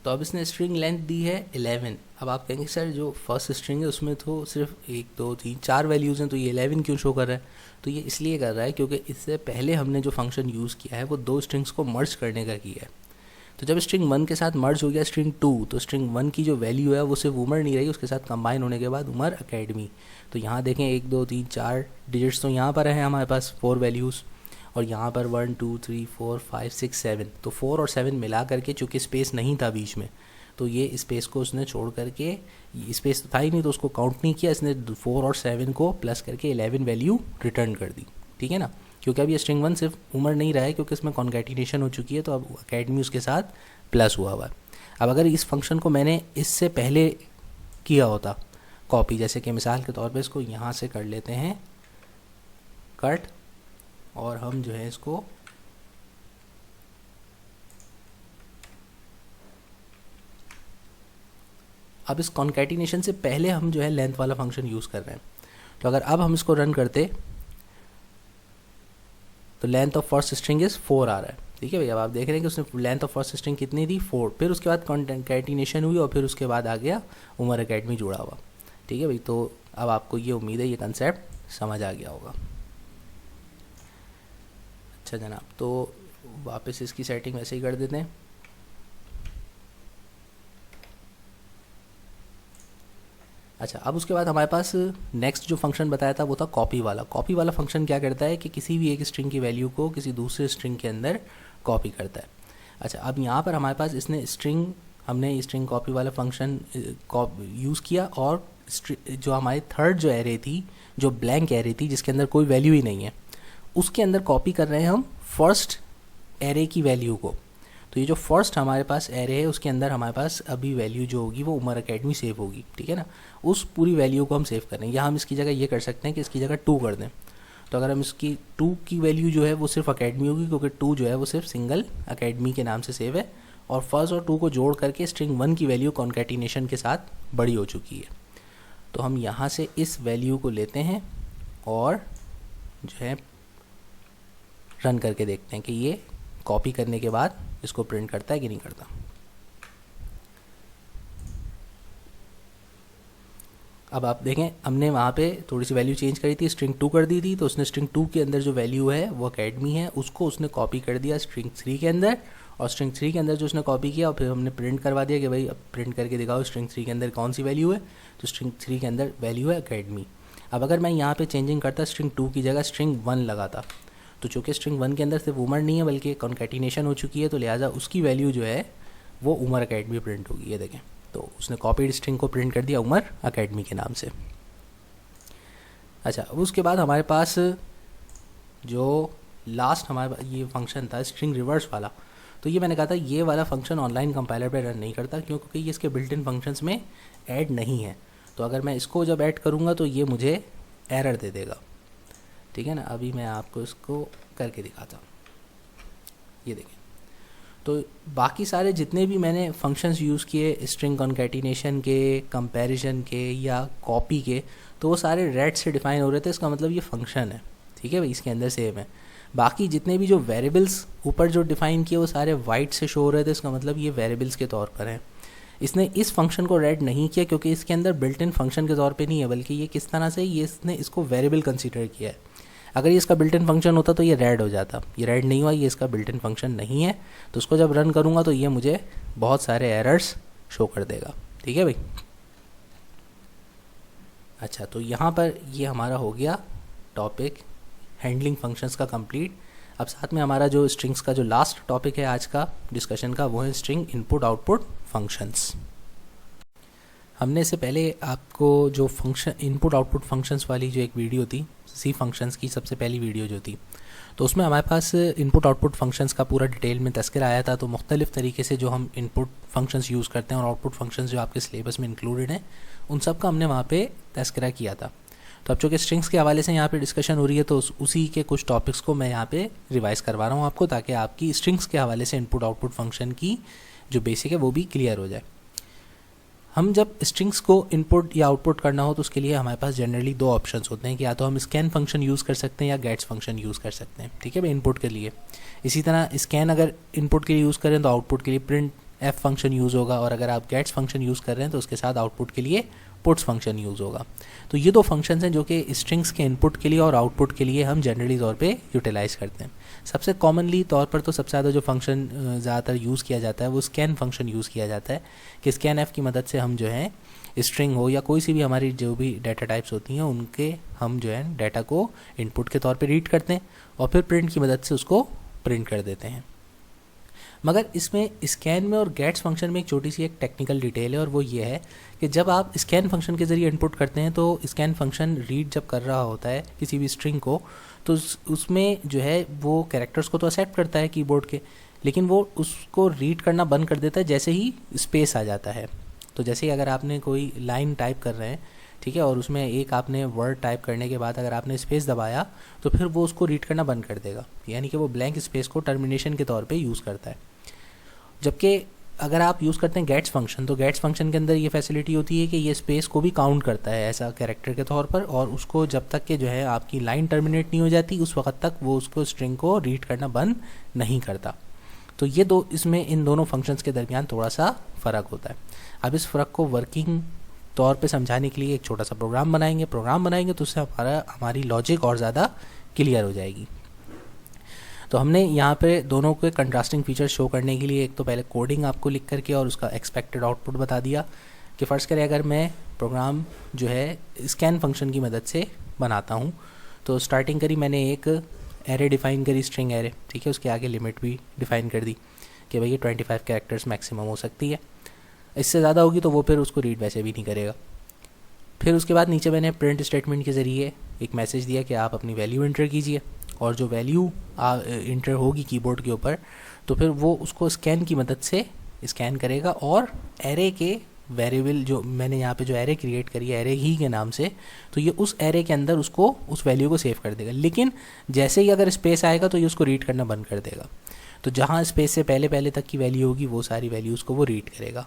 तो अब इसने स्ट्रिंग लेंथ दी है 11। अब आप कहेंगे सर जो फर्स्ट स्ट्रिंग है उसमें तो सिर्फ 1 2 3 4 वैल्यूज़ हैं, तो ये 11 क्यों शो कर रहा है। तो ये इसलिए कर रहा है क्योंकि इससे पहले हमने जो फंक्शन यूज़ किया है वो 2 स्ट्रिंग्स को मर्ज करने का किया है। तो जब स्ट्रिंग 1 के साथ मर्ज हो गया स्ट्रिंग 2, तो स्ट्रिंग 1 की जो वैल्यू है वो सिर्फ उमर नहीं रही, उसके साथ कंबाइन होने के बाद उमर अकेडमी। तो यहाँ देखें 1 2 3 4 डिजिट्स तो यहाँ पर हैं हमारे पास 4 वैल्यूज़, और यहाँ पर 1 2 3 4 5 6 7, तो 4 और 7 मिला करके चूँकि स्पेस नहीं था बीच में, तो ये स्पेस को उसने छोड़ करके, स्पेस तो था ही नहीं तो उसको काउंट नहीं किया, इसने 4 और 7 को प्लस करके 11 वैल्यू रिटर्न कर दी, ठीक है ना। क्योंकि अब ये स्ट्रिंग 1 सिर्फ उमर नहीं रहा है क्योंकि इसमें कॉन्कैटिनेशन हो चुकी है, तो अब अकेडमी उसके साथ प्लस हुआ हुआ है। अब अगर इस फंक्शन को मैंने इससे पहले किया होता कॉपी, जैसे कि मिसाल के तौर पे इसको यहाँ से कर लेते हैं कट, और हम जो है इसको अब इस कॉन्कैटिनेशन से पहले हम जो है लेंथ वाला फंक्शन यूज़ कर रहे हैं। तो अगर अब हम इसको रन करते तो length of first string is 4 आ रहा है। ठीक है भैया, अब आप देख रहे हैं कि उसने लेंथ ऑफ फर्स्ट स्ट्रिंग कितनी थी 4, फिर उसके बाद कॉन्कैटिनेशन हुई और फिर उसके बाद आ गया उमर एकेडमी जुड़ा हुआ। ठीक है भाई, तो अब आपको ये उम्मीद है ये कंसेप्ट समझ आ गया होगा। अच्छा जनाब, तो वापस इसकी सेटिंग वैसे ही कर देते हैं। अच्छा, अब उसके बाद हमारे पास नेक्स्ट जो फंक्शन बताया था वो था कॉपी वाला। कॉपी वाला फंक्शन क्या करता है कि किसी भी एक स्ट्रिंग की वैल्यू को किसी दूसरे स्ट्रिंग के अंदर कॉपी करता है। अच्छा, अब यहाँ पर हमारे पास हमने स्ट्रिंग कॉपी वाला फंक्शन यूज़ किया और जो हमारी थर्ड जो एरे थी, जो ब्लैंक एरे थी जिसके अंदर कोई वैल्यू ही नहीं है, उसके अंदर कॉपी कर रहे हैं हम फर्स्ट एरे की वैल्यू को। तो ये जो फर्स्ट हमारे पास एरे है उसके अंदर हमारे पास अभी वैल्यू जो होगी वो उमर एकेडमी सेव होगी। ठीक है ना, उस पूरी वैल्यू को हम सेव कर रहे हैं। या हम इसकी जगह ये कर सकते हैं कि इसकी जगह 2 कर दें। तो अगर हम इसकी 2 की वैल्यू जो है वो सिर्फ अकेडमी होगी, क्योंकि 2 जो है वो सिर्फ सिंगल अकेडमी के नाम से सेव है, और फर्स्ट और 2 को जोड़ करके स्ट्रिंग 1 की वैल्यू कॉन्कैटिनेशन के साथ बड़ी हो चुकी है। तो हम यहाँ से इस वैल्यू को लेते हैं और जो है रन करके देखते हैं कि ये कॉपी करने के बाद इसको प्रिंट करता है कि नहीं करता। अब आप देखें, हमने वहाँ पे थोड़ी सी वैल्यू चेंज करी थी, स्ट्रिंग 2 कर दी थी, तो उसने स्ट्रिंग 2 के अंदर जो वैल्यू है वो अकेडमी है, उसको उसने कॉपी कर दिया स्ट्रिंग 3 के अंदर, और स्ट्रिंग 3 के अंदर जो उसने कॉपी किया और फिर हमने प्रिंट करवा दिया कि भाई अब प्रिंट करके दिखाओ स्ट्रिंग 3 के अंदर कौन सी वैल्यू है। तो स्ट्रिंग 3 के अंदर वैल्यू है अकेडमी। अब अगर मैं यहाँ पे चेंजिंग करता स्ट्रिंग 2 की जगह स्ट्रिंग 1 लगाता, तो चूँकि स्ट्रिंग 1 के अंदर सिर्फ उमर नहीं है बल्कि कॉन्कैटिनेशन हो चुकी है, तो लिहाजा उसकी वैल्यू जो है वो उमर अकेडमी प्रिंट होगी। ये देखें, तो उसने कॉपीड स्ट्रिंग को प्रिंट कर दिया उमर अकेडमी के नाम से। अच्छा, अब उसके बाद हमारे पास जो लास्ट हमारे ये फंक्शन था स्ट्रिंग रिवर्स वाला, तो ये मैंने कहा था ये वाला फंक्शन ऑनलाइन कंपाइलर पे रन नहीं करता, क्योंकि ये इसके बिल्ट इन फंक्शंस में ऐड नहीं है। तो अगर मैं इसको जब ऐड करूँगा तो ये मुझे एरर दे देगा। ठीक है ना, अभी मैं आपको इसको करके दिखाता हूँ। ये देखें, तो बाकी सारे जितने भी मैंने फंक्शंस यूज़ किए स्ट्रिंग कॉन्कैटिनेशन के, कंपैरिजन के या कॉपी के, तो वो सारे रेड से डिफाइन हो रहे थे। इसका मतलब ये फंक्शन है। ठीक है भाई, इसके अंदर सेम है। बाकी जितने भी जो वेरिएबल्स ऊपर जो डिफाइन किए वो सारे वाइट से शो हो रहे थे, इसका मतलब ये वेरिएबल्स के तौर पर हैं। इसने इस फंक्शन को रेड नहीं किया क्योंकि इसके अंदर बिल्ट इन फंक्शन के तौर पे नहीं है, बल्कि ये किस तरह से ये इसने इसको वेरिएबल कंसीडर किया है। अगर ये इसका बिल्ट इन फंक्शन होता तो ये रेड हो जाता, ये रेड नहीं हुआ, ये इसका बिल्ट इन फंक्शन नहीं है। तो उसको जब रन करूँगा तो ये मुझे बहुत सारे एरर्स शो कर देगा। ठीक है भाई। अच्छा, तो यहाँ पर ये हमारा हो गया टॉपिक हैंडलिंग फंक्शंस का कंप्लीट। अब साथ में हमारा जो स्ट्रिंग्स का जो लास्ट टॉपिक है आज का डिस्कशन का, वो है स्ट्रिंग इनपुट आउटपुट फंक्शंस। हमने इससे पहले आपको जो फंक्शन इनपुट आउटपुट फंक्शंस वाली जो एक वीडियो थी, सी फंक्शंस की सबसे पहली वीडियो जो थी, तो उसमें हमारे पास इनपुट आउटपुट फंक्शंस का पूरा डिटेल में तस्करा आया था। तो मुख्तलिफ़ तरीके से जो हम इनपुट फंक्शंस यूज़ करते हैं और आउटपुट फंक्शंस जो आपके सिलेबस में इंक्लूडेड हैं, उन सब का हमने वहाँ पे तस्करा किया था। तो अब चूँकि स्ट्रिंग्स के हवाले से यहाँ पे डिस्कशन हो रही है, तो उसी के कुछ टॉपिक्स को मैं यहाँ पे रिवाइज़ करवा रहा हूँ आपको, ताकि आपकी स्ट्रिंग्स के हवाले से इनपुट आउटपुट फंक्शन की जो बेसिक है वो भी क्लियर हो जाए। हम जब स्ट्रिंग्स को इनपुट या आउटपुट करना हो तो उसके लिए हमारे पास जनरली 2 ऑप्शंस होते हैं कि या तो हम स्कैन फंक्शन यूज़ कर सकते हैं या गेट्स फंक्शन यूज़ कर सकते हैं। ठीक है भाई, इनपुट के लिए। इसी तरह स्कैन अगर इनपुट के लिए यूज़ करें तो आउटपुट के लिए प्रिंट एफ फंक्शन यूज़ होगा, और अगर आप गेट्स फंक्शन यूज़ कर रहे हैं तो उसके साथ आउटपुट के लिए पुट्स फंक्शन यूज़ होगा। तो ये 2 फंक्शंस हैं जो कि स्ट्रिंग्स के इनपुट के लिए और आउटपुट के लिए हम जनरली तौर पे यूटिलाइज़ करते हैं। सबसे कॉमनली तौर पर तो सबसे ज़्यादा जो फंक्शन ज़्यादातर यूज़ किया जाता है वो स्कैन फंक्शन यूज़ किया जाता है, कि स्कैन एफ की मदद से हम जो है स्ट्रिंग हो या कोई सी भी हमारी जो भी डाटा टाइप्स होती हैं उनके हम जो है डाटा को इनपुट के तौर पे रीड करते हैं और फिर प्रिंट की मदद से उसको प्रिंट कर देते हैं। मगर इसमें स्कैन में और गेट्स फंक्शन में एक छोटी सी एक टेक्निकल डिटेल है, और वो ये है कि जब आप स्कैन फंक्शन के ज़रिए इनपुट करते हैं तो स्कैन फंक्शन रीड जब कर रहा होता है किसी भी स्ट्रिंग को, तो उसमें जो है वो कैरेक्टर्स को तो एक्सेप्ट करता है कीबोर्ड के, लेकिन वो उसको रीड करना बंद कर देता है जैसे ही स्पेस आ जाता है। तो जैसे ही अगर आपने कोई लाइन टाइप कर रहे हैं, ठीक है, और उसमें एक आपने वर्ड टाइप करने के बाद अगर आपने स्पेस दबाया तो फिर वो उसको रीड करना बंद कर देगा, यानी कि वो ब्लैंक स्पेस को टर्मिनेशन के तौर पे यूज़ करता है। जबकि अगर आप यूज़ करते हैं गेट्स फंक्शन, तो गेट्स फंक्शन के अंदर ये फैसिलिटी होती है कि ये स्पेस को भी काउंट करता है ऐसा कैरेक्टर के तौर पर, और उसको जब तक कि जो है आपकी लाइन टर्मिनेट नहीं हो जाती उस वक्त तक वो उसको स्ट्रिंग को रीड करना बंद नहीं करता। तो ये दो, इसमें इन दोनों फंक्शंस के दरमियान थोड़ा सा फ़र्क होता है। अब इस फ़र्क को वर्किंग तौर पे समझाने के लिए एक छोटा सा प्रोग्राम बनाएंगे तो उससे हमारी लॉजिक और ज़्यादा क्लियर हो जाएगी। तो हमने यहाँ पे दोनों के कंट्रास्टिंग फीचर्स शो करने के लिए एक तो पहले कोडिंग आपको लिख करके और उसका एक्सपेक्टेड आउटपुट बता दिया कि फ़र्ज़ करें अगर मैं प्रोग्राम जो है स्कैन फंक्शन की मदद से बनाता हूँ, तो स्टार्टिंग करी मैंने एक एरे डिफ़ाइन करी, स्ट्रिंग एरे, ठीक है, उसके आगे लिमिट भी डिफ़ाइन कर दी कि भाई ये 25 कैरेक्टर्स मैक्सिमम हो सकती है, इससे ज़्यादा होगी तो वो फिर उसको रीड वैसे भी नहीं करेगा। फिर उसके बाद नीचे मैंने प्रिंट स्टेटमेंट के ज़रिए एक मैसेज दिया कि आप अपनी वैल्यू इंटर कीजिए, और जो वैल्यू इंटर होगी कीबोर्ड के ऊपर तो फिर वो उसको स्कैन की मदद से स्कैन करेगा और एरे के वेरिएबल, जो मैंने यहाँ पे जो एरे क्रिएट करी है एरे ही के नाम से, तो ये उस एरे के अंदर उसको उस वैल्यू को सेव कर देगा। लेकिन जैसे ही अगर स्पेस आएगा तो ये उसको रीड करना बंद कर देगा। तो जहाँ स्पेस से पहले पहले तक की वैल्यू होगी वो सारी वैल्यूज़ को वो रीड करेगा।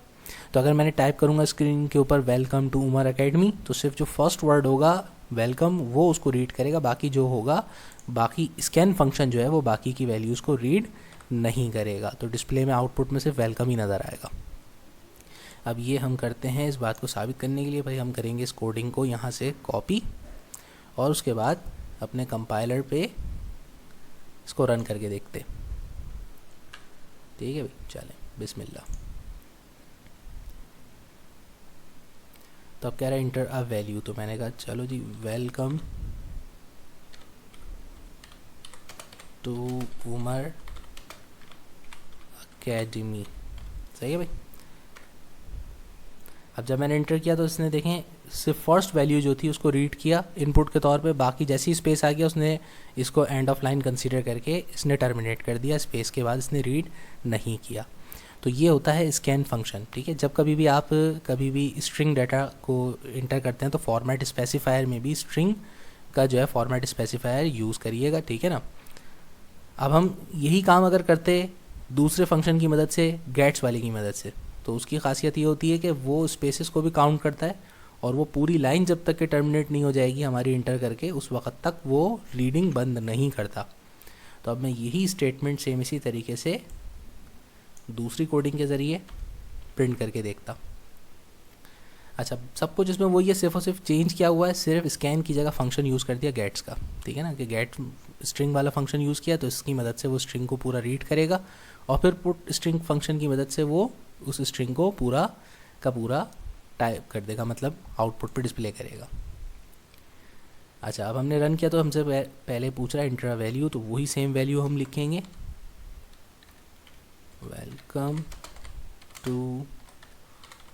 तो अगर मैंने टाइप करूँगा स्क्रीन के ऊपर वेलकम टू उमर अकेडमी, तो सिर्फ जो फर्स्ट वर्ड होगा वेलकम वो उसको रीड करेगा, बाकी जो होगा, बाकी स्कैन फंक्शन जो है वो बाकी की वैल्यूज़ को रीड नहीं करेगा। तो डिस्प्ले में आउटपुट में सिर्फ वेलकम ही नज़र आएगा। अब ये हम करते हैं इस बात को साबित करने के लिए, भाई हम करेंगे इस कोडिंग को यहाँ से कॉपी और उसके बाद अपने कंपाइलर पे इसको रन करके देखते। ठीक है भाई, चलें बिस्मिल्लाह। तो अब कह रहा है इंटर अ वैल्यू, तो मैंने कहा चलो जी वेलकम टू उमर अकेडमी, सही है भाई। अब जब मैंने इंटर किया तो इसने देखें सिर्फ फर्स्ट वैल्यू जो थी उसको रीड किया इनपुट के तौर पे, बाकी जैसी स्पेस आ गया उसने इसको एंड ऑफ लाइन कंसीडर करके इसने टर्मिनेट कर दिया, स्पेस के बाद इसने रीड नहीं किया। तो ये होता है स्कैन फंक्शन। ठीक है, जब कभी भी आप कभी भी स्ट्रिंग डाटा को इंटर करते हैं तो फॉर्मेट स्पेसिफायर में भी स्ट्रिंग का जो है फॉर्मेट स्पेसिफायर यूज़ करिएगा, ठीक है ना। अब हम यही काम अगर करते दूसरे फंक्शन की मदद से, गेट्स वाले की मदद से, तो उसकी खासियत ये होती है कि वो स्पेसेस को भी काउंट करता है और वो पूरी लाइन जब तक के टर्मिनेट नहीं हो जाएगी हमारी इंटर करके उस वक्त तक वो रीडिंग बंद नहीं करता। तो अब मैं यही स्टेटमेंट सेम इसी तरीके से दूसरी कोडिंग के ज़रिए प्रिंट करके देखता। अच्छा, सब कुछ इसमें वही है, सिर्फ और सिर्फ चेंज क्या हुआ है, सिर्फ स्कैन की जगह फंक्शन यूज़ कर दिया गेट्स का, ठीक है ना, कि गेट स्ट्रिंग वाला फंक्शन यूज़ किया तो इसकी मदद से वो स्ट्रिंग को पूरा रीड करेगा और फिर पुट स्ट्रिंग फंक्शन की मदद से वो उस स्ट्रिंग को पूरा का पूरा टाइप कर देगा, मतलब आउटपुट पे डिस्प्ले करेगा। अच्छा, अब हमने रन किया तो हमसे पहले पूछ रहा है इंटर वैल्यू, तो वही सेम वैल्यू हम लिखेंगे, वेलकम टू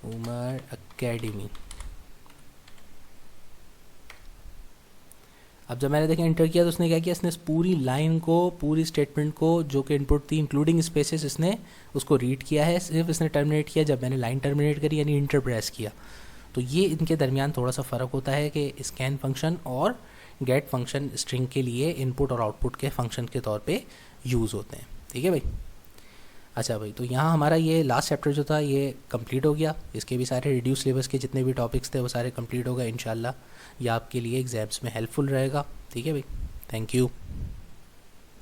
उमर अकेडमी। अब जब मैंने देखा इंटर किया तो उसने क्या किया, इसने पूरी लाइन को, पूरी स्टेटमेंट को जो कि इनपुट थी इंक्लूडिंग स्पेसेस, इसने उसको रीड किया है, सिर्फ इसने टर्मिनेट किया जब मैंने लाइन टर्मिनेट करी यानी इंटर प्रेस किया। तो ये इनके दरमियान थोड़ा सा फ़र्क होता है कि स्कैन फंक्शन और गेट फंक्शन स्ट्रिंग के लिए इनपुट और आउटपुट के फंक्शन के तौर पे यूज़ होते हैं, ठीक है भाई। अच्छा भाई, तो यहाँ हमारा ये लास्ट चैप्टर जो था ये कंप्लीट हो गया, इसके भी सारे रिड्यूस सिलेबस के जितने भी टॉपिक्स थे वो सारे कंप्लीट हो गए। इंशाल्लाह ये आपके लिए एग्ज़ाम्स में हेल्पफुल रहेगा, ठीक है भाई। Thank you.